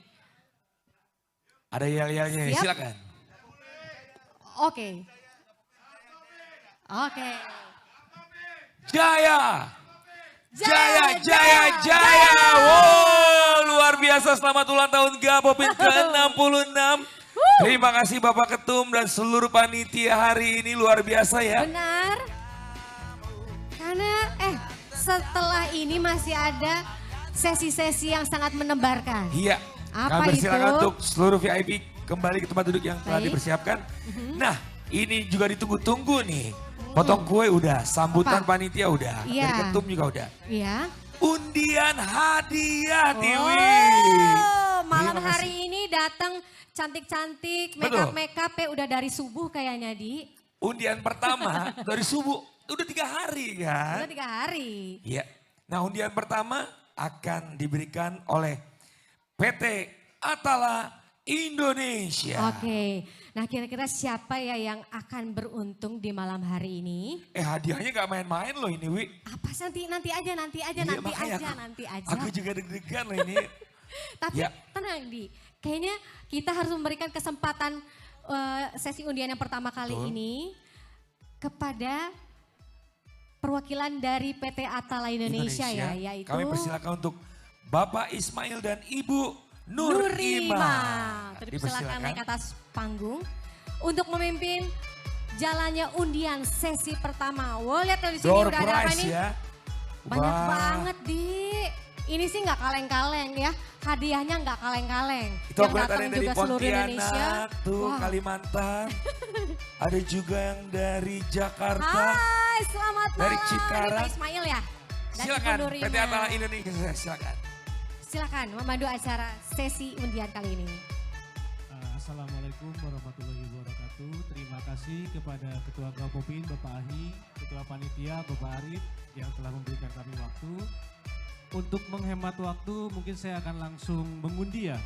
Ada yel-yelnya, Siap. silakan. Oke. Oke. Jaya! Jaya, Jaya, jaya, jaya, jaya! Wow, luar biasa selamat ulang tahun Gapopin ke-66. Terima kasih Bapak Ketum dan seluruh panitia hari ini luar biasa ya. Benar. Karena setelah ini masih ada sesi-sesi yang sangat menebarkan. Iya, Apa kami persilakan itu? untuk seluruh VIP kembali ke tempat duduk yang telah Baik. dipersiapkan. Nah, ini juga ditunggu-tunggu nih. Potong kue udah, sambutan Apa? panitia udah, Iya. dari Ketum juga udah. Iya. Undian hadiah Tiwi. Oh, malam Terima kasih. hari ini datang cantik-cantik, Betul. make-up ya udah dari subuh kayaknya Di. Undian pertama dari subuh udah 3 hari kan. Udah 3 hari. Iya. Nah undian pertama akan diberikan oleh PT Atala Indonesia. Oke, nah kira-kira siapa ya yang akan beruntung di malam hari ini? Hadiahnya gak main-main loh ini Wi. Apa sih nanti aja, Iya, makanya nanti aja. Aku juga deg-degan loh ini. Tapi Ya. tenang Di, kayaknya kita harus memberikan kesempatan sesi undian yang pertama kali Betul. ini kepada perwakilan dari PT Atala Indonesia, ya, yaitu Kami persilakan untuk Bapak Ismail dan Ibu Nur Ima. Dipersilakan naik ke atas panggung untuk memimpin jalannya undian sesi pertama. Wow, lihat di sini Door udah ada apa prize nih? ya. Banyak Wah, banget Di. Ini sih nggak kaleng-kaleng ya. Hadiahnya nggak kaleng-kaleng. Itu aku lihat ada yang dari Pontianak, tuh Wah. Kalimantan. Ada juga yang dari Jakarta. Hai, selamat Dari malam. Cikarang. Ini Pak Ismail ya? Dan Silakan Ibu PT Nurima. Atala Indonesia, silakan. Silakan memandu acara sesi undian kali ini. Assalamualaikum warahmatullahi wabarakatuh. Terima kasih kepada Ketua Gapopin Bapak Ahi, Ketua Panitia Bapak Arif yang telah memberikan kami waktu. Untuk menghemat waktu mungkin saya akan langsung mengundi ya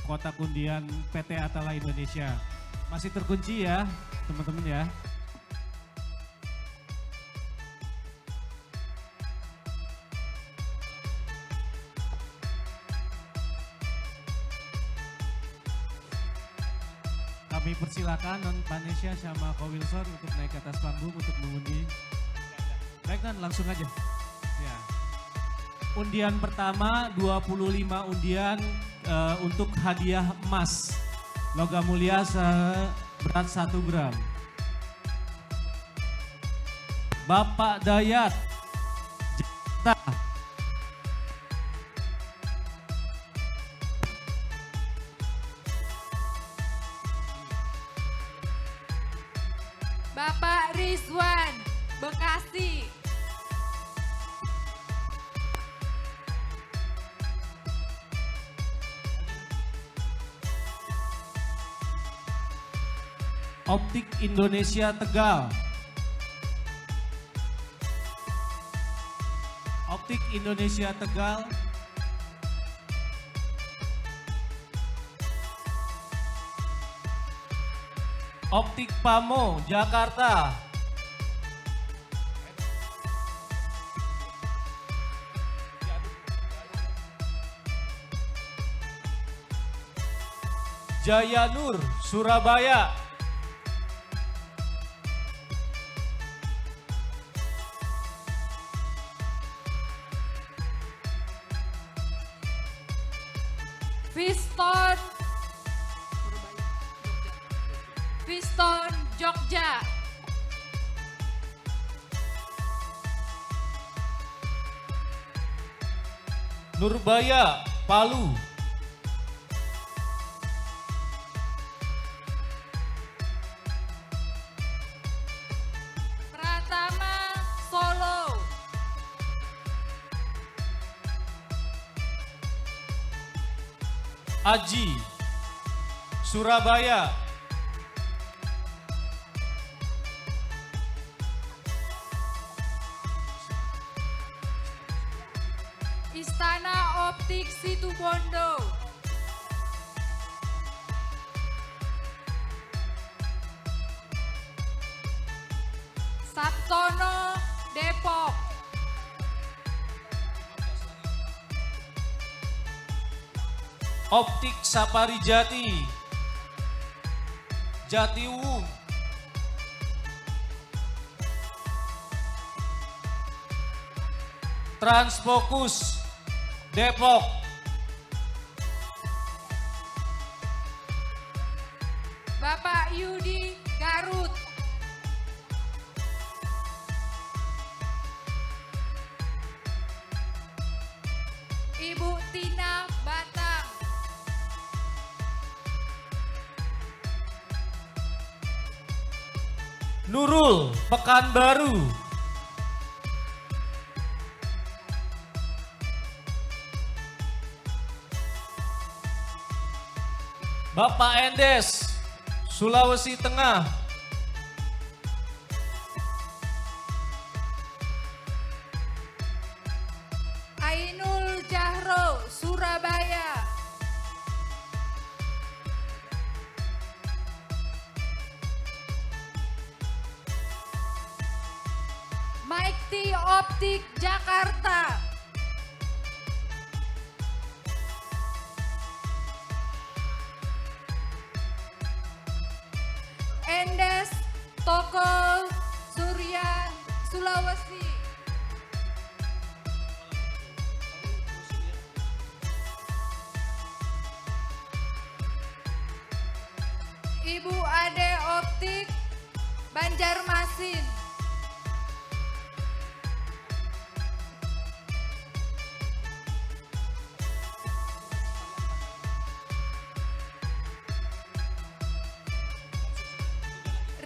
kotak undian PT Atala Indonesia. Masih terkunci ya teman-teman ya. Kami persilakan Non Panesia sama Ko Wilson untuk naik ke atas panggung untuk mengundi. Baik Non, langsung aja. Ya. Undian pertama 25 undian untuk hadiah emas. Logam mulia seberat 1 gram. Bapak Dayat Jakarta. Bapak Rizwan, Bekasi. Optik Indonesia Tegal. Optik Indonesia Tegal. Optik Pamo Jakarta. Jaya Nur Surabaya. Viston. Viston Jogja. Nurbaya Palu. Pratama Solo. Aji Surabaya. Istana Optik Situbondo. Sabtono Depok. Optik Sapari Jati. Jatiwung. Transfokus Depok. Bapak Yudi Garut. Ibu Tina Batam. Nurul Pekanbaru. Bapak Endes, Sulawesi Tengah. Ainul Jahro, Surabaya. Mighty Optik Jakarta. Endes Toko Surya, Sulawesi. Ibu Ade Optik Banjarmasin.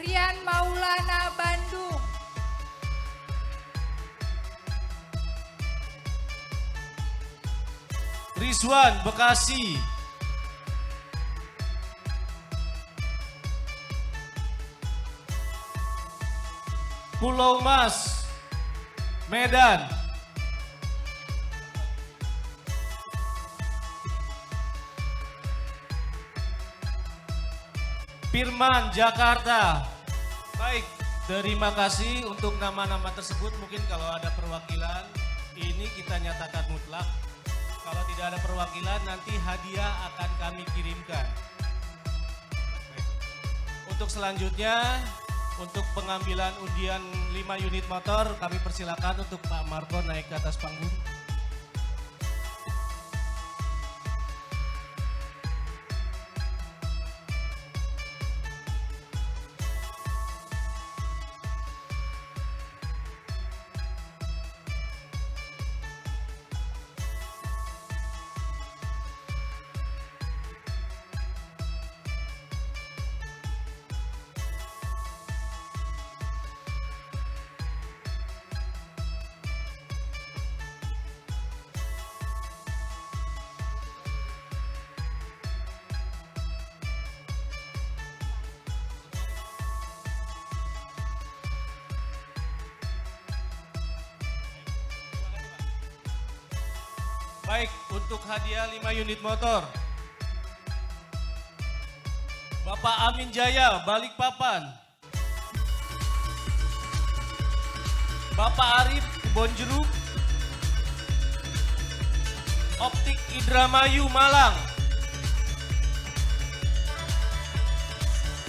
Rian Maulana Bandung. Rizwan Bekasi. Pulau Mas, Medan. Firman, Jakarta. Baik, terima kasih untuk nama-nama tersebut. Mungkin kalau ada perwakilan, ini kita nyatakan mutlak. Kalau tidak ada perwakilan, nanti hadiah akan kami kirimkan. Baik. Untuk selanjutnya, untuk pengambilan undian 5 unit motor, kami persilakan untuk Pak Marco naik ke atas panggung. Baik, untuk hadiah 5 unit motor. Bapak Amin Jaya, Balikpapan. Bapak Arif, Kebonjeruk. Optik Indramayu, Malang.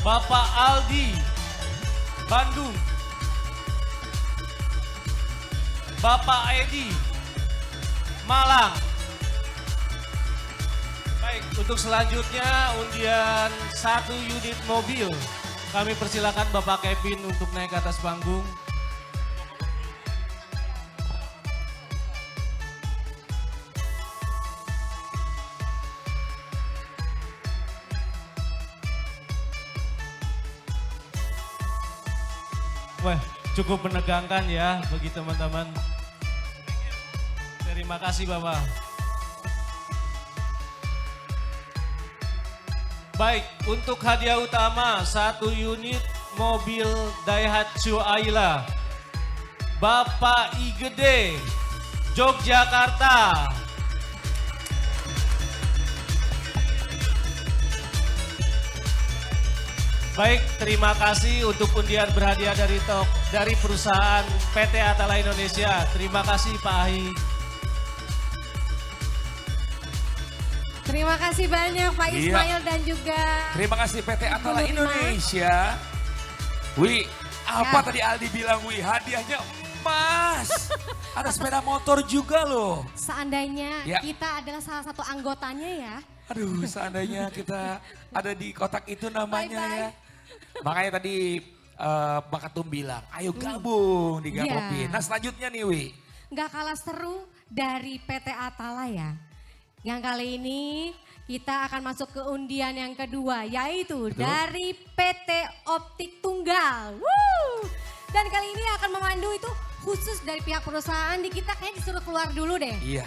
Bapak Aldi, Bandung. Bapak Edi, Malang. Baik, untuk selanjutnya undian 1 unit mobil. Kami persilakan Bapak Kevin untuk naik ke atas panggung. Wah, cukup menegangkan ya bagi teman-teman. Terima kasih Bapak. Baik, untuk hadiah utama 1 unit mobil Daihatsu Ayla. Bapak Igede, Yogyakarta. Baik, terima kasih untuk undian berhadiah dari perusahaan PT Atala Indonesia. Terima kasih Pak Ahi. Terima kasih banyak Pak Ismail dan juga terima kasih PT Atala Indonesia. Wi, apa tadi Aldi bilang Wi? Hadiahnya emas. Ada sepeda motor juga loh. Seandainya kita adalah salah satu anggotanya ya. Aduh, seandainya kita ada di kotak itu namanya ya. Makanya tadi Mbak Ketum bilang, ayo gabung di Gapopin. Nah selanjutnya nih Wi. Nggak kalah seru dari PT Atala ya. Yang kali ini kita akan masuk ke undian yang kedua, yaitu dari PT Optik Tunggal. Dan kali ini akan memandu itu khusus dari pihak perusahaan di kita kayaknya disuruh keluar dulu deh. Iya.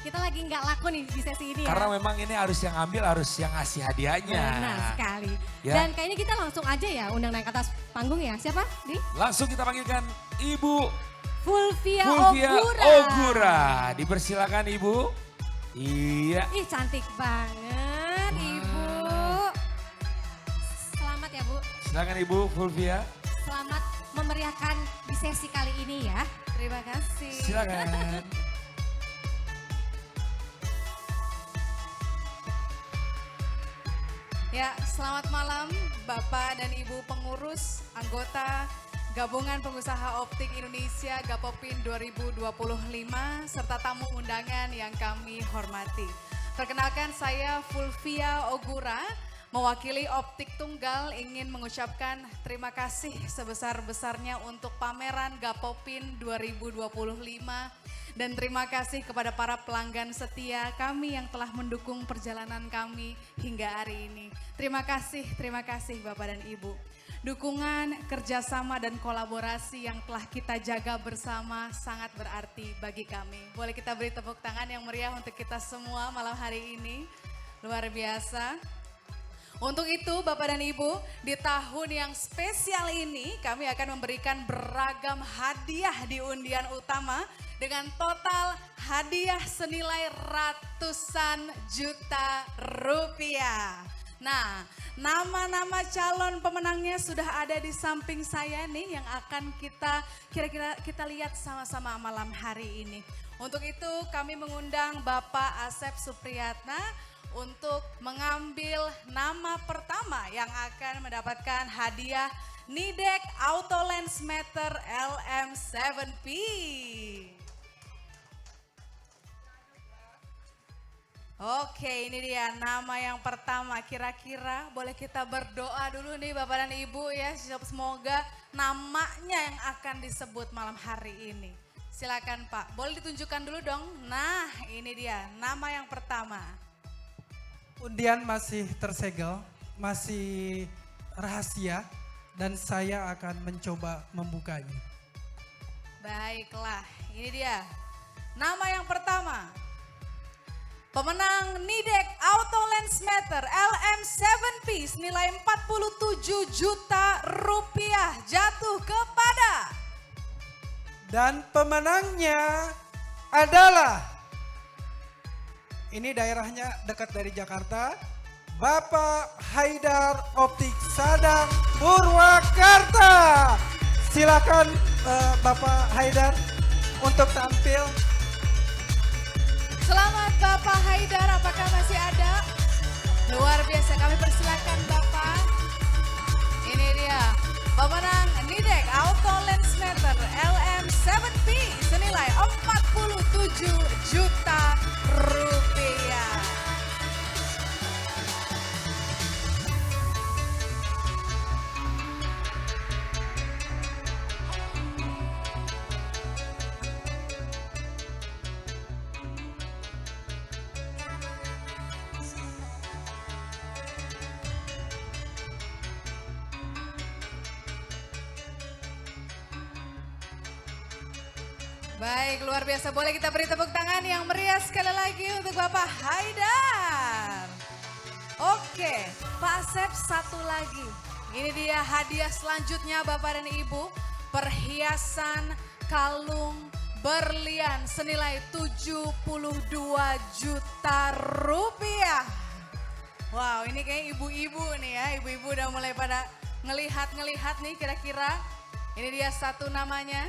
Kita lagi nggak laku nih di sesi ini Karena ya. memang ini harus yang ambil, harus yang ngasih hadiahnya. Benar sekali. Ya. Dan kayaknya kita langsung aja ya undang naik ke atas panggung ya. Siapa? Di? Langsung kita panggilkan Ibu Fulvia Fulvia Ogura. Ogura. Dipersilakan Ibu. Iya. Ih cantik banget Ibu. Selamat ya Bu. Silakan Ibu Fulvia. Selamat memeriahkan di sesi kali ini ya. Terima kasih. Silakan. Ya, selamat malam Bapak dan Ibu pengurus, anggota Gabungan Pengusaha Optik Indonesia Gapopin 2025 serta tamu undangan yang kami hormati. Perkenalkan saya Fulvia Ogura, mewakili Optik Tunggal ingin mengucapkan terima kasih sebesar-besarnya untuk pameran Gapopin 2025 dan terima kasih kepada para pelanggan setia kami yang telah mendukung perjalanan kami hingga hari ini. Terima kasih Bapak dan Ibu. Dukungan, kerjasama dan kolaborasi yang telah kita jaga bersama sangat berarti bagi kami. Boleh kita beri tepuk tangan yang meriah untuk kita semua malam hari ini. Luar biasa. Untuk itu Bapak dan Ibu, di tahun yang spesial ini kami akan memberikan beragam hadiah di undian utama dengan total hadiah senilai ratusan juta rupiah. Nah, nama-nama calon pemenangnya sudah ada di samping saya nih yang akan kira-kira kita lihat sama-sama malam hari ini. Untuk itu kami mengundang Bapak Asep Supriyatna untuk mengambil nama pertama yang akan mendapatkan hadiah Nidek Auto Lens Meter LM7P. Oke, ini dia nama yang pertama. Kira-kira boleh kita berdoa dulu nih Bapak dan Ibu ya. Semoga namanya yang akan disebut malam hari ini. Silakan Pak, boleh ditunjukkan dulu dong. Nah ini dia nama yang pertama. Undian masih tersegel, masih rahasia dan saya akan mencoba membukanya. Baiklah, ini dia. Nama yang pertama. Pemenang Nidek Auto Lens Meter LM7P senilai 47 juta rupiah jatuh kepada. Dan pemenangnya adalah, ini daerahnya dekat dari Jakarta, Bapak Haidar Optik Sadang Purwakarta. Silakan Bapak Haidar untuk tampil. Selamat Bapak Haidar, apakah masih ada? Luar biasa, kami persilakan Bapak. Ini dia pemenang Nidek Auto Lens Meter LM7P senilai 47 juta rupiah. Baik, luar biasa. Boleh kita beri tepuk tangan yang meriah sekali lagi untuk Bapak Haidar. Oke, Pak Asep satu lagi. Ini dia hadiah selanjutnya Bapak dan Ibu. Perhiasan kalung berlian senilai 72 juta rupiah. Wow, ini kayak ibu-ibu nih ya. Ibu-ibu udah mulai pada ngelihat nih kira-kira. Ini dia satu namanya.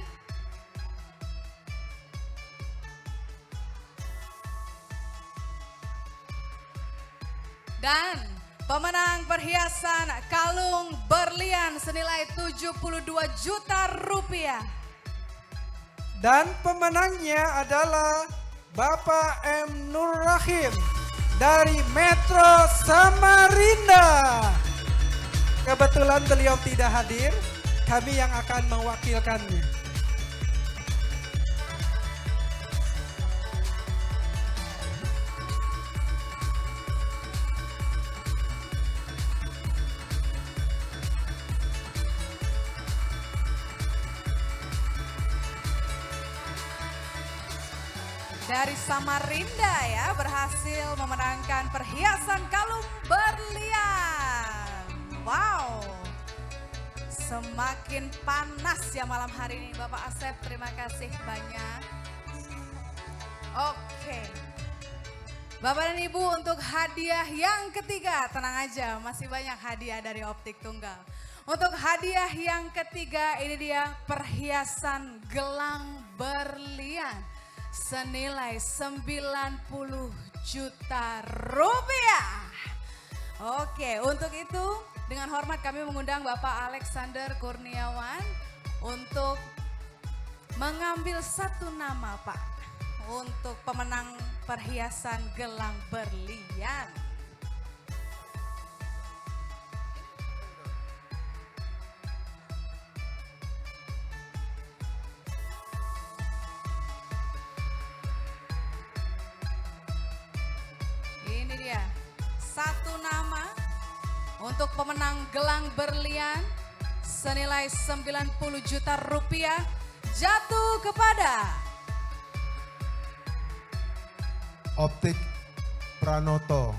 Dan pemenang perhiasan kalung berlian senilai 72 juta rupiah. Dan pemenangnya adalah Bapak M. Nur Rahim dari Metro Samarinda. Kebetulan beliau tidak hadir, kami yang akan mewakilkannya. dari Samarinda ya berhasil memenangkan perhiasan kalung berlian. Wow, semakin panas ya malam hari ini Bapak Asep, terima kasih banyak. Oke, Bapak dan Ibu untuk hadiah yang ketiga, tenang aja masih banyak hadiah dari Optik Tunggal. Untuk hadiah yang ketiga ini dia perhiasan gelang berlian senilai 90 juta rupiah. Oke, untuk itu dengan hormat kami mengundang Bapak Alexander Kurniawan untuk mengambil satu nama Pak untuk pemenang perhiasan gelang berlian. Ini dia, satu nama untuk pemenang gelang berlian senilai 90 juta rupiah jatuh kepada Optik Pranoto.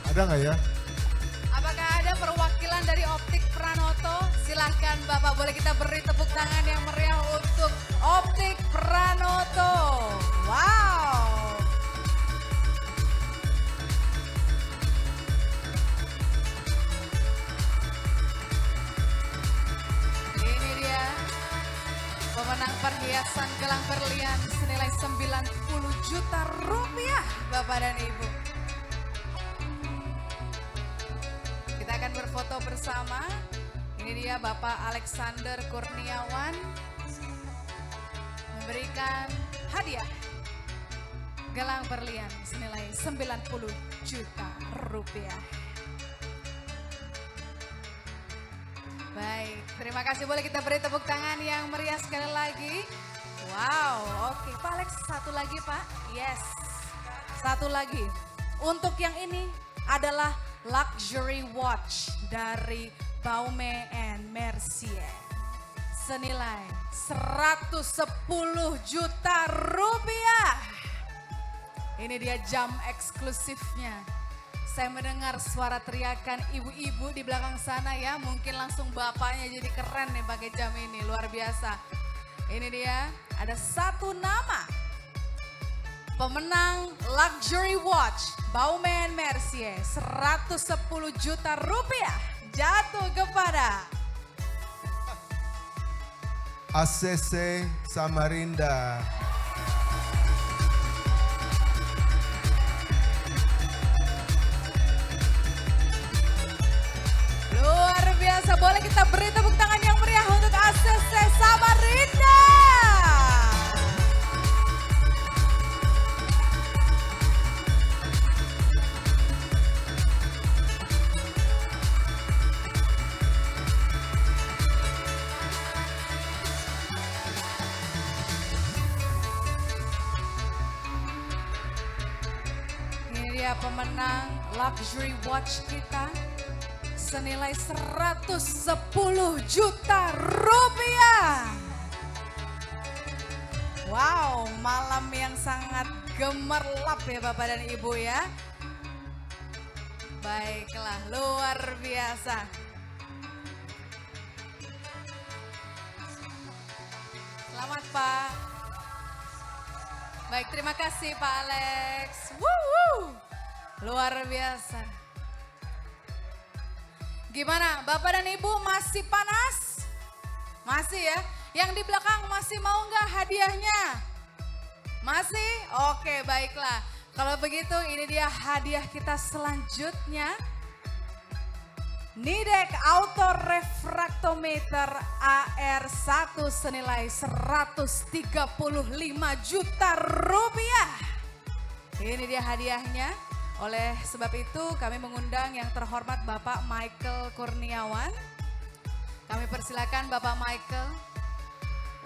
Ada nggak ya? Apakah ada perwakilan dari Optik Pranoto? Silahkan Bapak, boleh kita beri tepuk tangan yang meriah untuk Optik Pranoto. Wow. Ini dia pemenang perhiasan gelang berlian senilai 90 juta rupiah Bapak dan Ibu. Kita akan berfoto bersama. Ini dia Bapak Alexander Kurniawan memberikan hadiah gelang berlian senilai 90 juta rupiah. Baik, terima kasih. Boleh kita beri tepuk tangan yang meriah sekali lagi. Wow, oke. Pak Alex, satu lagi Pak. Yes, satu lagi. Untuk yang ini adalah luxury watch dari Baume & Mercier senilai 110 juta rupiah. Ini dia jam eksklusifnya. Saya mendengar suara teriakan ibu-ibu di belakang sana ya. Mungkin langsung bapaknya jadi keren nih pakai jam ini, luar biasa. Ini dia, ada satu nama pemenang luxury watch Baume & Mercier 110 juta rupiah jatuh kepada ACC Samarinda. luar biasa. Boleh kita beri tepuk tangan yang meriah untuk ACC Samarinda. Ini dia pemenang luxury watch kita senilai 110 juta rupiah. Wow, malam yang sangat gemerlap ya Bapak dan Ibu ya. Baiklah, luar biasa. Selamat Pak. Baik, terima kasih Pak Alex. Woo! Luar biasa. Gimana Bapak dan Ibu, masih panas? Masih ya? Yang di belakang masih mau nggak hadiahnya? Masih? Oke, baiklah. Kalau begitu ini dia hadiah kita selanjutnya. Nidek Auto Refractometer AR1 senilai 135 juta rupiah. Ini dia hadiahnya. Oleh sebab itu kami mengundang yang terhormat Bapak Michael Kurniawan. Kami persilakan Bapak Michael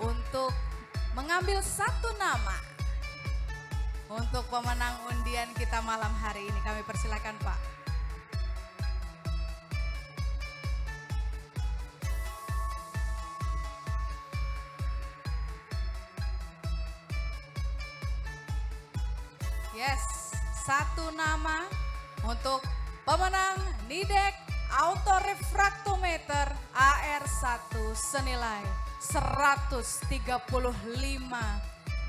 untuk mengambil satu nama untuk pemenang undian kita malam hari ini. Kami persilakan Pak. Yes, satu nama untuk pemenang Nidek Auto Refraktometer AR1 senilai 135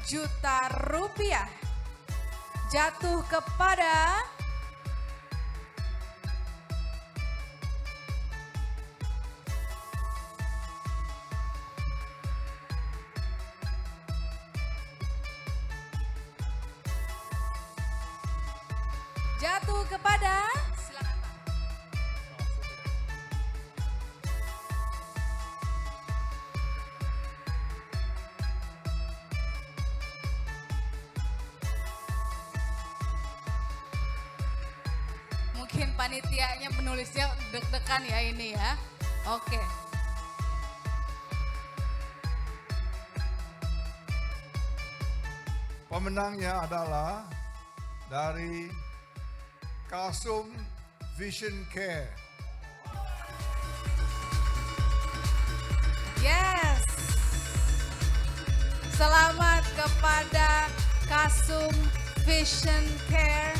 juta rupiah. Jatuh kepada silakan Pak. Mungkin panitianya penulisnya deg-degan ya ini ya. Oke. Pemenangnya adalah dari Kasum Vision Care. Yes. Selamat kepada Kasum Vision Care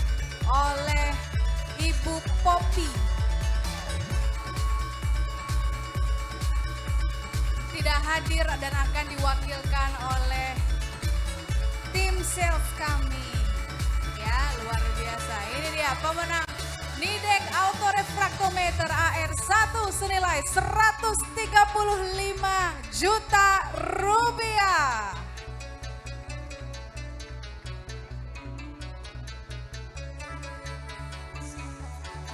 oleh Ibu Poppy. Tidak hadir dan akan diwakilkan oleh tim sales kami. Ya, luar biasa. Ini dia pemenang Nidek Auto Refraktometer AR1 senilai 135 juta rupiah.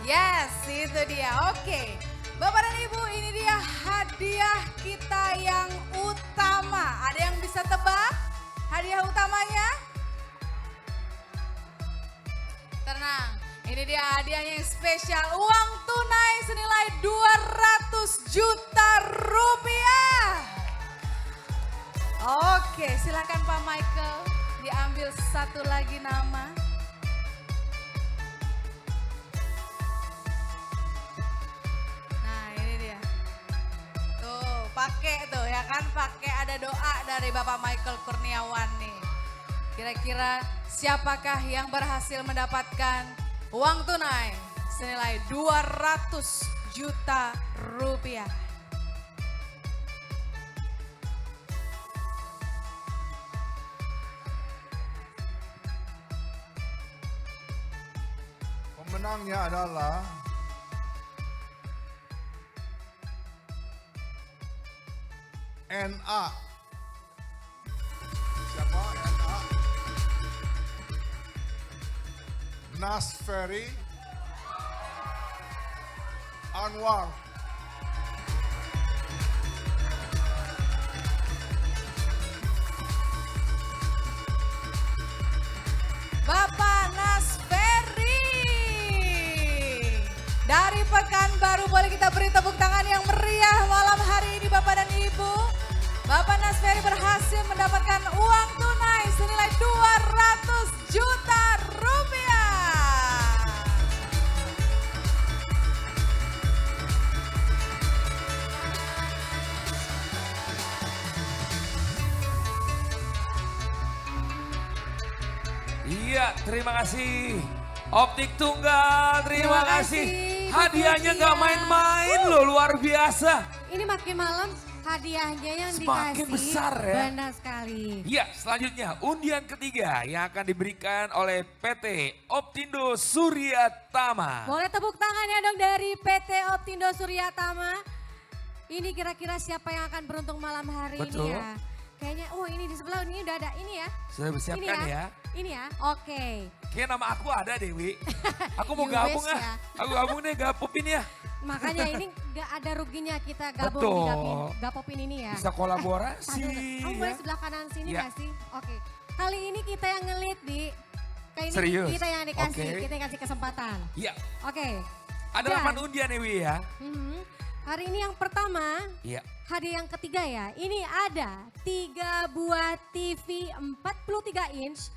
Yes, itu dia. Oke. Bapak dan Ibu, ini dia hadiah kita yang utama. Ada yang bisa tebak hadiah utamanya? Tenang, ini dia hadiahnya yang spesial. Uang tunai senilai 200 juta rupiah. Oke, silakan Pak Michael diambil satu lagi nama. Nah, ini dia. Tuh, pakai tuh ya kan, pakai ada doa dari Bapak Michael Kurniawan nih. Kira-kira siapakah yang berhasil mendapatkan uang tunai senilai 200 juta rupiah? Pemenangnya adalah NA. Siapa NA? Nasferi Anwar. Bapak Nasferi. Dari Pekanbaru, boleh kita beri tepuk tangan yang meriah malam hari ini Bapak dan Ibu. Bapak Nasferi berhasil mendapatkan uang tunai senilai 200 juta rupiah. Iya, terima kasih. Optik Tunggal, terima kasih. Hadiahnya nggak main-main loh, luar biasa. Ini makin malam hadiahnya yang Semakin dikasih. besar ya. Benar sekali. Iya, selanjutnya undian ketiga yang akan diberikan oleh PT Optindo Surya Tama. Boleh tepuk tangannya dong dari PT Optindo Surya Tama. Ini kira-kira siapa yang akan beruntung malam hari Betul. ini ya? Kayaknya, oh ini di sebelah ini udah ada ini ya. Sudah bersiapkan Ini ya. Ini ya, oke. Kayaknya nama aku ada Dewi. Aku mau You gabung wish ah. ya. Aku gabung deh Gapopin ya. Makanya ini gak ada ruginya kita gabung Betul. di Gapopin ini ya. Bisa kolaborasi. Kamu boleh sebelah kanan sini Ya. gak sih? Oke. Kali ini kita yang ngelit di. Kali ini Serius? kita yang dikasih, Oke. kita yang kasih kesempatan. Iya. Oke. Ada Dan, 8 undian Dewi ya. Hari ini yang pertama, Iya. hadiah yang ketiga ya. Ini ada 3 buah TV 43 inch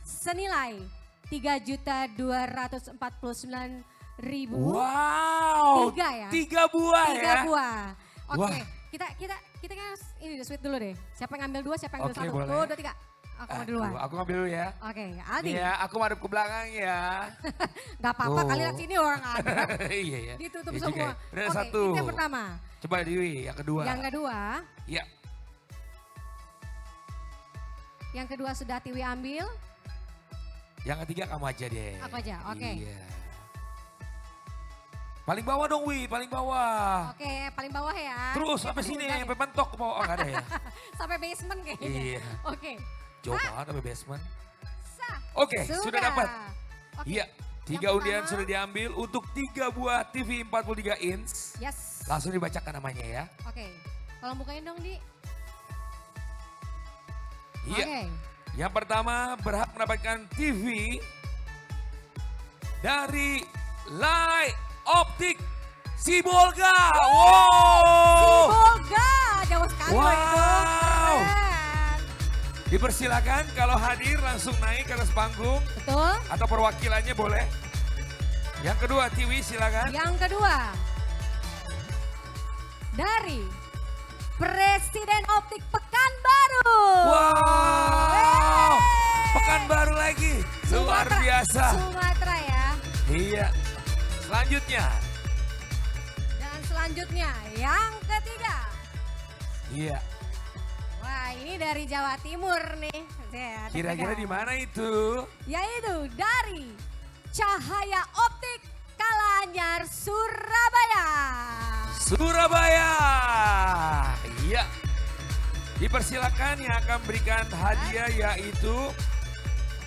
senilai 3.249.000. Wow. 3 ya. 3 buah 3 ya. buah. Oke, Wah. kita kan ini deh, sweet dulu deh. Siapa yang ngambil 2, siapa yang Oke, ngambil 1. boleh. Tuh, 2, 3. Aku mau duluan. Aku ngambil dulu ya. Oke, Aldi. Nih ya, aku madep ke belakang ya. Gak apa-apa, Oh. kali lihat sini orang ada. Iya ya. Ditutup Iya juga semua. ya. Udah Oke, satu. itu yang pertama. Coba Dewi, yang kedua. Yang kedua, Iya. sudah Tiwi ambil. Yang ketiga kamu aja deh. Aku aja, oke. Iya. Paling bawah dong Wi, paling bawah. Oke, paling bawah ya. Terus sampai sini, sampai mentok ke bawah. Oh, nggak ada ya. Sampai basement kayaknya. Iya. Oke. Jauh banget sampai basement. Sah. Oke, sudah dapat. Oke. Iya, 3 Yang undian pertama. sudah diambil untuk 3 buah TV 43 inch. Yes. Langsung dibacakan namanya ya. Oke. Tolong bukain dong, Di. Iya. Oke. Yang pertama berhak mendapatkan TV dari Light Optik Sibolga. Wow. Sibolga, jauh sekali loh itu. Wow. Keren. Dipersilakan kalau hadir langsung naik ke atas panggung Betul. atau perwakilannya boleh. Yang kedua Tiwi silakan. Yang kedua, dari Presiden Optik Pekanbaru. Wow. Pekanbaru lagi. Luar Sumatera. biasa. Sumatera ya. Iya. Selanjutnya. Dan selanjutnya yang ketiga. Iya. Wah, ini dari Jawa Timur nih. Saya Kira-kira di mana itu? Yaitu dari Cahaya Optik Kalanyar Surabaya. Surabaya. Iya. Dipersilakan yang akan berikan hadiah yaitu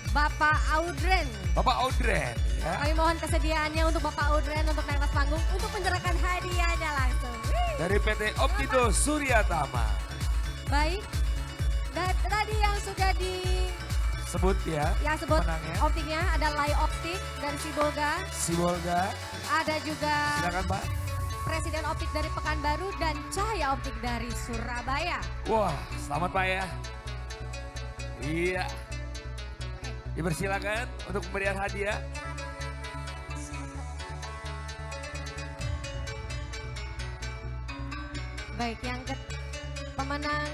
Bapak Audren. Bapak Audren. Ya. Kami mohon kesediaannya untuk Bapak Audren untuk naik atas panggung untuk menyerahkan hadiahnya langsung. Wih. Dari PT Optindo Suryatama. Baik. Dan tadi yang sudah Sebut ya. yang sebut pemenangnya. optiknya ada Lai Optik dari Sibolga. Sibolga. Ada juga Silakan Pak. Presiden Optik dari Pekanbaru dan Cahaya Optik dari Surabaya. Wah, selamat Pak ya. Iya. Dipersilakan untuk pemberian hadiah. Baik, yang pemenang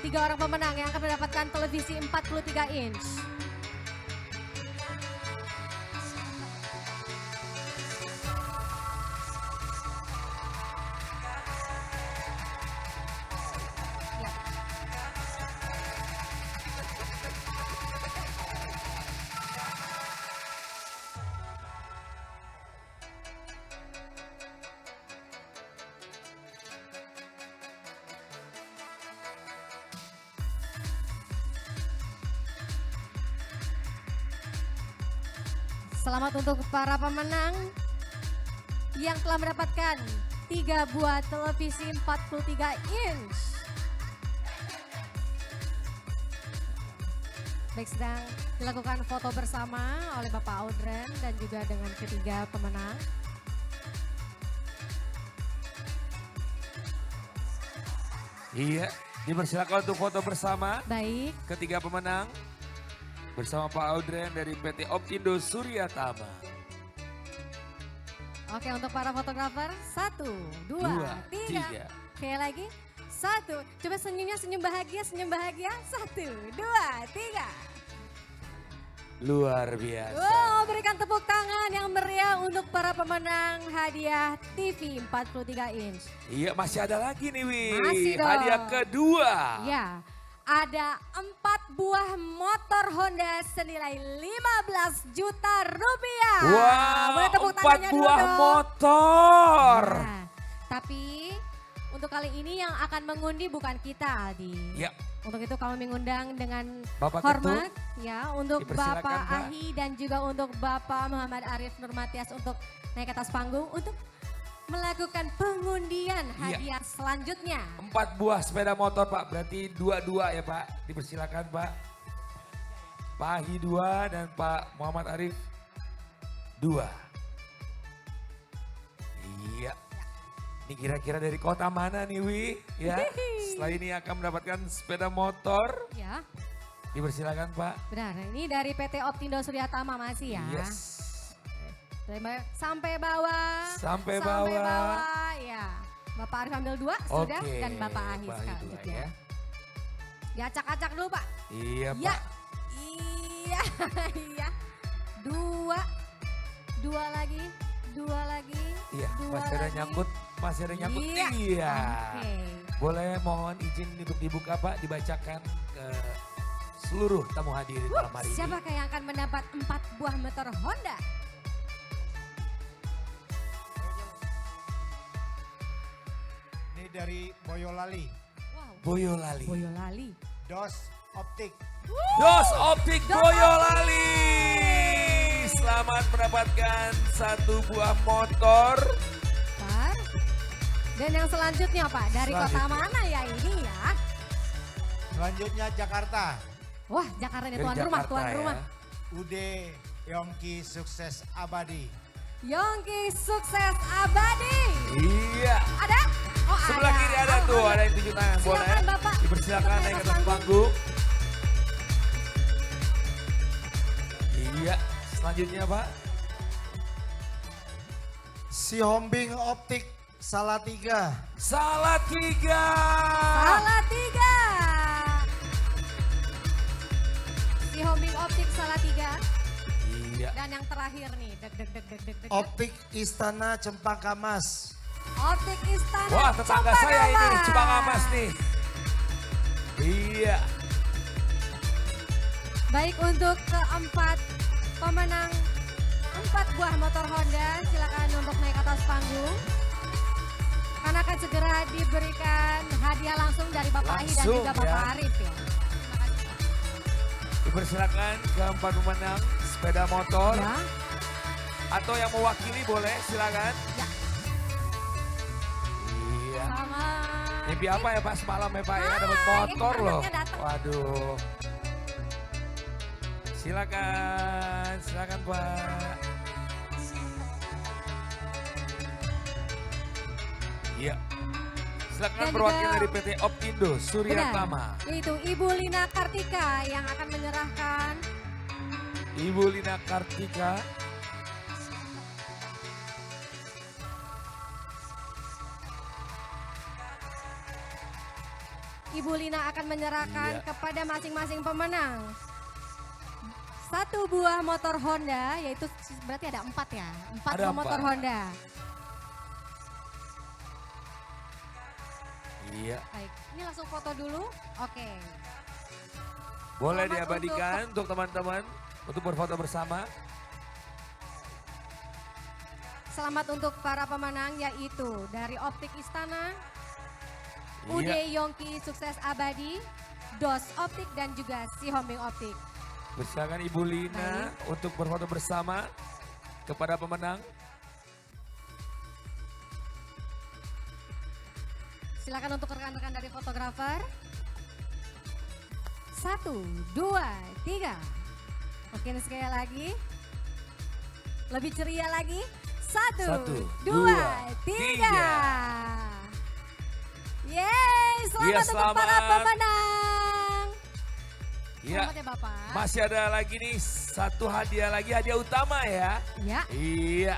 3 orang pemenang yang akan mendapatkan televisi 43 inch. Ya. Selamat untuk para pemenang yang telah mendapatkan 3 buah televisi 43 inch. Baik, sedang dilakukan foto bersama oleh Bapak Audren dan juga dengan ketiga pemenang. Iya, dipersilakan untuk foto bersama Baik, ketiga pemenang bersama Pak Audren dari PT Optindo Suryatama. oke untuk para fotografer 1, 2, 3. 3. Sekali lagi 1. Coba senyumnya senyum bahagia 1, 2, 3. Luar biasa. Wow, berikan tepuk tangan yang meriah untuk para pemenang hadiah TV 43 inch. Iya, masih ada lagi nih Wi. Masih dong. Hadiah kedua. Ya, ada 4 buah motor Honda senilai 15 juta rupiah. Wow, Boleh tepuk 4 tangannya dulu buah dong. motor. Nah, tapi untuk kali ini yang akan mengundi bukan kita, Aldi. Ya, Untuk itu kami mengundang dengan Bapak hormat ya untuk Dipersilakan, Bapak Pak. Ahi dan juga untuk Bapak Muhammad Arif Nurmatias untuk naik ke atas panggung untuk melakukan pengundian Iya. hadiah selanjutnya. 4 buah sepeda motor Pak, berarti 2-2 ya Pak. Dipersilakan Pak. Pak Ahi 2 dan Pak Muhammad Arif 2. Iya. Ini kira-kira dari kota mana nih Wi? Ya. Setelah ini akan mendapatkan sepeda motor. Ya, Dipersilakan Pak. benar. Ini dari PT Optindo Suryatama masih ya. Yes. Sampai bawah. Sampai bawah. Ya. Bapak Arif ambil 2 sudah Oke, dan Bapak Ahi Pak Ahi dua selanjutnya. ya. Diacak-acak dulu Pak. Iya Ya. Pak. Iya. Iya. Dua lagi. Iya, Dua masih ada lagi. nyangkut. Masih ada nyangkut. Iya. Iya. Oke. Boleh mohon izin untuk dibuka Pak, dibacakan ke seluruh tamu hadirin malam hari ini. Siapakah yang akan mendapat 4 buah motor Honda? Ini dari Boyolali, Wow. Boyolali. Boyolali. DOS Optik. Dos Optik Dos Boyolali. Selamat mendapatkan 1 buah motor. Par. Dan yang selanjutnya Pak, dari kota Selanjutnya. mana ya ini ya? Selanjutnya Jakarta, Wah, Jakarta ini Dari tuan rumah, Jakarta tuan ya. rumah. UD Yongki Sukses Abadi. Yongki Sukses Abadi. Iya. Ada? Oh Sebelah kiri ada Oh, tuh, ada. ada yang tunjuk tangan. Boleh. Silakan, Bapak. Dipersilakan Untuk naik ke atas atas panggung. Iya. Selanjutnya Pak. Si Hombing Optik Salatiga. Salatiga. Salatiga. Si Hombing Optik Salatiga. Iya. Dan yang terakhir nih, deg. Optik Istana Cempaka Mas. Optik Istana. Wah, tetangga Cempaka saya ini, Mas. Cempaka Mas nih. Iya. Baik, untuk keempat pemenang 4 buah motor Honda, silakan untuk naik ke atas panggung. Karena akan segera diberikan hadiah langsung dari Bapak Ahi dan Langsung, juga Bapak ya. Arif ya. Dipersilakan keempat pemenang sepeda motor. Ya. Atau yang mewakili boleh, silakan. Ya. Iya. Sama. Mimpi apa ya Pak semalam ya Pak ya dapat Ah, motor ini loh. anaknya datang. Waduh. Silakan Pak. Iya. Silakan Dan perwakilan juga- dari PT Optindo Surya Benar. Tama. Yaitu Ibu Lina Kartika yang akan menyerahkan Ibu Lina Kartika. Ibu Lina akan menyerahkan Iya. kepada masing-masing pemenang 1 buah motor Honda, yaitu berarti ada 4 ya, 4 Ada buah motor 4. Honda. Iya. Baik, ini langsung foto dulu. Oke. Boleh Selamat diabadikan untuk teman-teman untuk berfoto bersama. Selamat untuk para pemenang yaitu dari Optik Istana, UD Iya. Yongki Sukses Abadi, DOS Optik dan juga Si Hombing Optik. Persilakan Ibu Lina untuk berfoto bersama kepada pemenang. Silakan untuk rekan-rekan dari fotografer. 1, 2, 3. Oke, ini sekali lagi. Lebih ceria lagi. 1, 2, 3. Yeay, selamat Iya, untuk para selamat. pemenang. Iya. Selamat ya Bapak. Masih ada lagi nih satu hadiah lagi, hadiah utama ya. Ya, Iya.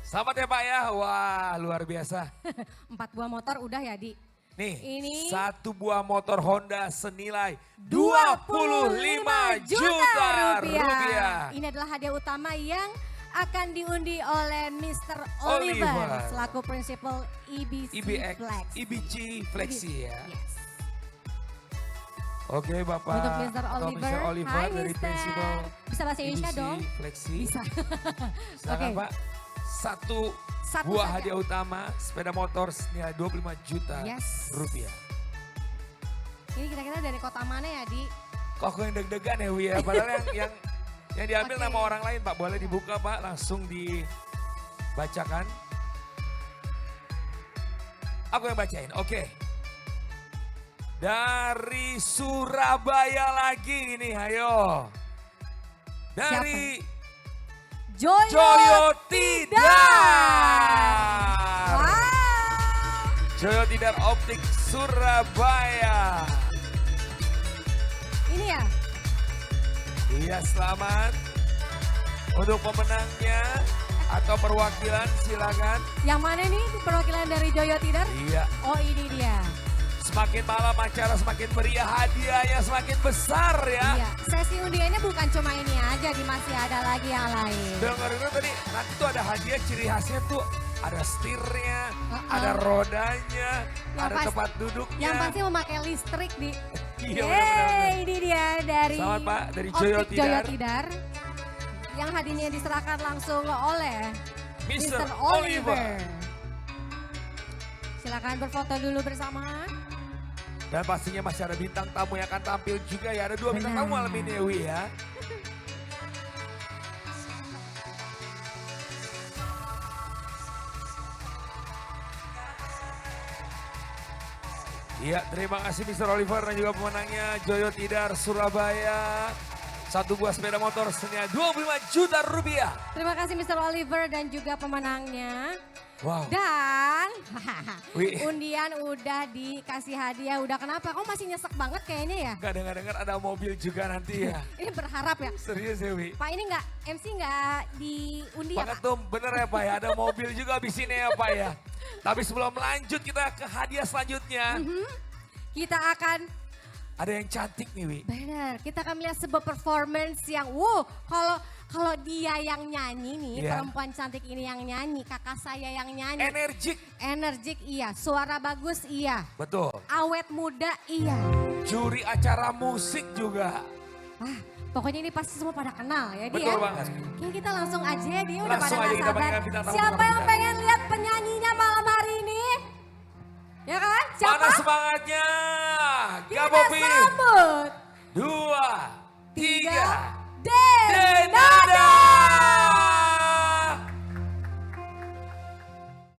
Selamat ya Pak ya. Wah, luar biasa. 4 buah motor udah ya Di. Nih, Ini- 1 buah motor Honda senilai 25 juta rupiah. Ini adalah hadiah utama yang akan diundi oleh Mr. Oliver, Oliver. selaku prinsipal EBC IBX, Flex. IBC Flexi ya. Yes. Oke Bapak. Untuk Mr. atau Oliver, Mr. Oliver hai dari Mr. prinsipal Bisa bahasa Indonesia IBC dong? Flexi. Bisa. Silakan Oke. Pak. Satu Satu buah saja. hadiah utama sepeda motor senilai 25 juta Yes. rupiah. Ini kira-kira dari kota mana ya Di? Kok aku yang deg-degan ya Wi ya? Padahal yang diambil Oke. nama orang lain Pak. Boleh dibuka Pak, langsung dibacakan. Aku yang bacain, oke. Dari Surabaya lagi ini, ayo. Dari Joyo Tidar. Wow. Joyo Tidar Optik Surabaya. Ini ya? Iya, selamat. Untuk pemenangnya atau perwakilan silakan. Yang mana nih perwakilan dari Joyo Tidar? Iya. Oh ini dia. Semakin malam acara semakin meriah, hadiahnya semakin besar ya. Iya, sesi undiannya bukan cuma ini aja, masih ada lagi yang lain. Dengerin tadi, nanti tuh ada hadiah ciri khasnya tuh. Ada setirnya, ada rodanya, ada tempat duduknya. Yang pasti memakai listrik di. Iya, Yeay, ini dia dari Selamat Pak, dari Optik Joyo Tidar. Yang hadiahnya diserahkan langsung oleh Mr. Mr. Oliver. Oliver. Silakan berfoto dulu bersama. Dan pastinya masih ada bintang tamu yang akan tampil juga ya. Ada 2 bintang tamu malam ini Ewi ya. Iya, terima kasih Mr. Oliver dan juga pemenangnya Joyo Tidar Surabaya. 1 buah sepeda motor senilai 25 juta rupiah. Terima kasih Mr. Oliver dan juga pemenangnya. Wow. Dan Wih. undian udah dikasih hadiah. Udah kenapa? Kok masih nyesek banget kayaknya ya? Gak dengar-dengar ada mobil juga nanti ya. Ini berharap ya. Serius ya Wi. Pak ini nggak MC nggak diundi ya Pak Pak? Ketum bener ya Pak ya, ada mobil juga abis ini ya Pak ya. Tapi sebelum lanjut kita ke hadiah selanjutnya. Kita akan Ada yang cantik nih Wi. benar. Kita akan melihat sebuah performance yang kalau dia yang nyanyi nih, Iya. perempuan cantik ini yang nyanyi, kakak saya yang nyanyi. Energik. Energik iya, suara bagus iya, Betul. awet muda iya. Juri acara musik juga. Wah, pokoknya ini pasti semua pada kenal ya dia. Betul banget. Kayaknya kita langsung aja ya, dia udah Langsung pada aja gak kita sabar. panggil bintang tamu Siapa yang kita. pengen lihat penyanyinya malam hari ini? Ya kan? Siapa? Mana semangatnya? Kita Gapopin. sambut. 2, 3.